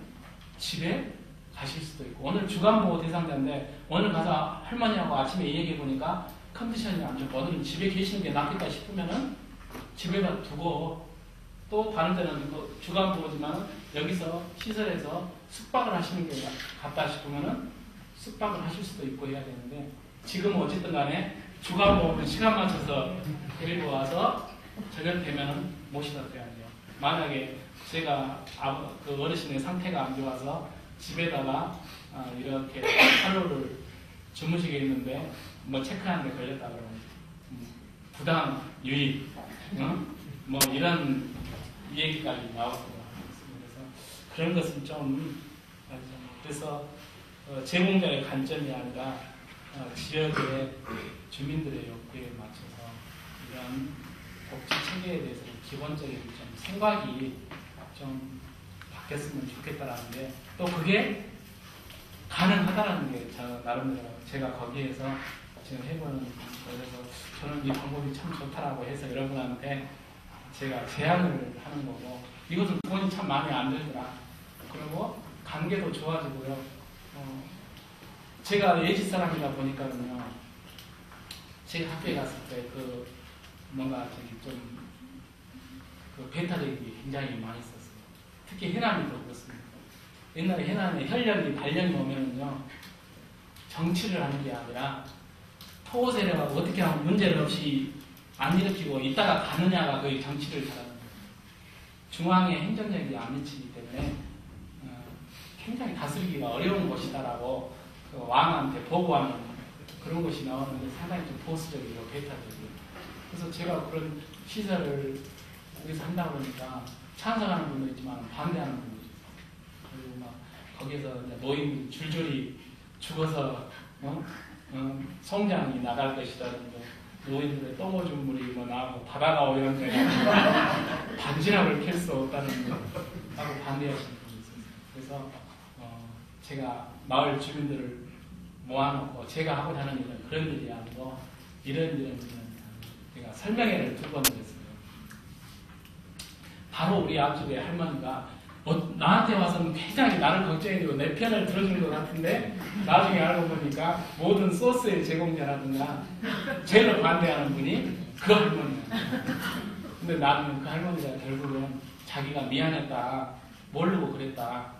집에 가실 수도 있고, 오늘 주간보호 대상자인데 오늘 가서 할머니하고 아침에 얘기해 보니까 컨디션이 안 좋고 오늘은 집에 계시는 게 낫겠다 싶으면은 집에다 두고, 또 다른 때는 주간보호지만 여기서 시설에서 숙박을 하시는 게 같다 싶으면은 숙박을 하실 수도 있고 해야 되는데, 지금 어쨌든 간에 주간 모으면 시간 맞춰서 데리고 와서 저녁 되면은 모시다 드려야죠. 만약에 제가 그 어르신의 상태가 안 좋아서 집에다가 이렇게 하루를 주무시겠는데 뭐 체크하는 데 걸렸다 그러면 부당 유입, 뭐 이런 얘기까지 나왔고, 그래서 그런 것은 좀 그래서 제공자의 관점이 아니라 지역의 주민들의 욕구에 맞춰서 이런 복지 체계에 대해서 기본적인 좀 생각이 좀 바뀌었으면 좋겠다라는데, 또 그게 가능하다라는 게 저 나름대로 제가 거기에서 지금 해보는 거라서 저는 이 방법이 참 좋다라고 해서 여러분한테 제가 제안을 하는 거고, 이것은 돈이 참 마음에 안 들더라. 그리고 관계도 좋아지고요. 제가 예지 사람이다 보니까는요, 제가 학교에 갔을 때 뭔가 좀 배타적이 굉장히 많이 있었어요. 특히 해남이 더 그렇습니다. 옛날에 해남에 혈령이 발령이 오면은요, 정치를 하는 게 아니라 토호 세력하고 어떻게 하면 문제를 없이 안 일으키고 있다가 가느냐가 거의 정치를 잘하는 거예요. 중앙에 행정력이 안 미치기 때문에 굉장히 다스리기가 어려운 곳이다라고 왕한테 보고하는 그런 것이 나오는데 상당히 좀 보수적이고 배타적이고, 그래서 제가 그런 시설을 거기서 한다 보니까 찬성하는 분도 있지만 반대하는 분도 있어요. 그리고 막 거기서 노인 줄줄이 죽어서 송장이 나갈 것이라는데 노인들의 똥오줌 물이 뭐 나오고 바다가 오염돼 반지락을 캘 수 없다는 거 하고 반대하시는 분이 있었어요. 그래서 제가 마을 주민들을 모아놓고 제가 하고자 하는 일은 그런 일이 아니고 이런 제가 설명회를 2번 했어요. 바로 우리 앞집에 할머니가 나한테 와서는 굉장히 나를 걱정해주고 내 편을 들어주는 것 같은데, 나중에 알고 보니까 모든 소스의 제공자라든가 제일 반대하는 분이 그 할머니야. 근데 나는 그 할머니가 결국은 자기가 미안했다, 모르고 그랬다,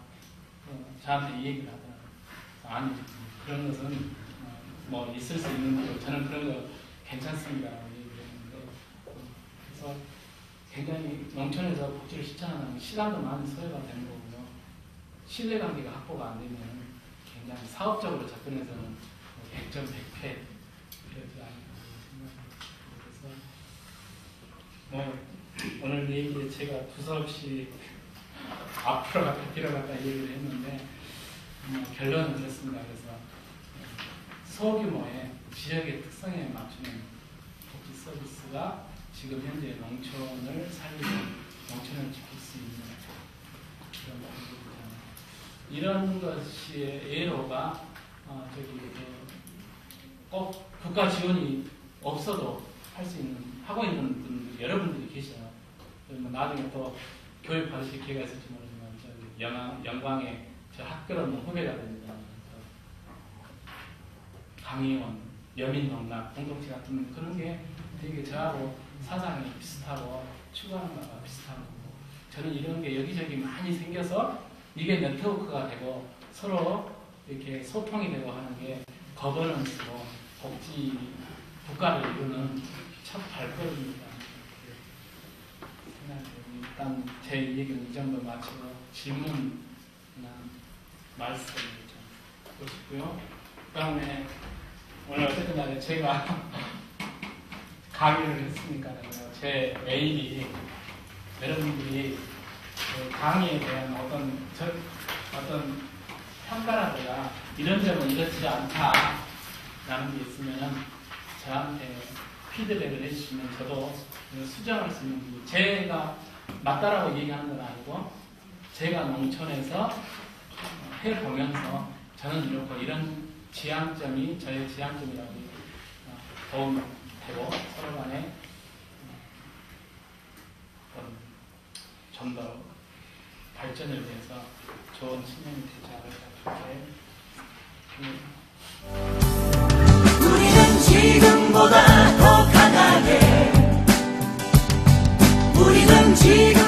저한테 이 얘기를 하더라고요. 아니, 그런 것은 뭐 있을 수 있는 거고 저는 그런 거 괜찮습니다라고 얘기를 했는데, 그래서 굉장히 농촌에서 복지를 실천하는 시간도 많이 소요가 되는 거고요. 신뢰관계가 확보가 안 되면 굉장히 사업적으로 접근해서는 100점 100패 이러지 않을까 생각합니다. 그래서 뭐 오늘 얘기에 제가 두서없이 앞으로 갔다 뒤로 갔다 얘기를 했는데 결론은 그렇습니다. 그래서 소규모의 지역의 특성에 맞추는 복지 서비스가 지금 현재 농촌을 살리고 농촌을 지킬 수 있는 그런 방법이잖아요. 이런 것이 예로가 꼭 국가 지원이 없어도 할 수 있는 하고 있는 분들 여러분들이 계셔요. 나중에 또 교육 받으실 기회가 있을지 모르지만 영광에 저 학교로 후배가 됩니다. 강의원, 여민농락 공동체 같은 그런 게 되게 저하고 사상이 비슷하고 추구하는 바가 비슷하고, 저는 이런 게 여기저기 많이 생겨서 이게 네트워크가 되고 서로 이렇게 소통이 되고 하는 게 거버넌스고 복지 국가를 이루는 첫 발걸음입니다. 일단 제 얘기는 이 정도 마치고 질문이나 말씀을 좀 듣고 싶고요. 그 다음에 오늘 어쨌든 간에 제가 강의를 했으니까 제 메일이 여러분들이 그 강의에 대한 어떤 평가라든가 이런 점은 이렇지 않다라는 게 있으면 저한테 피드백을 해주시면 저도 수정할 수 있는 부분, 제가 맞다라고 얘기하는 건 아니고 제가 농촌에서 해보면서 저는 이렇고 이런 지향점이 저의 지향점이라고 도움이 되고 서로 간에 좀 더 발전을 위해서 좋은 측면이 되지 않을까 그렇게 우리는 지금보다 더 강하게 우리는 지금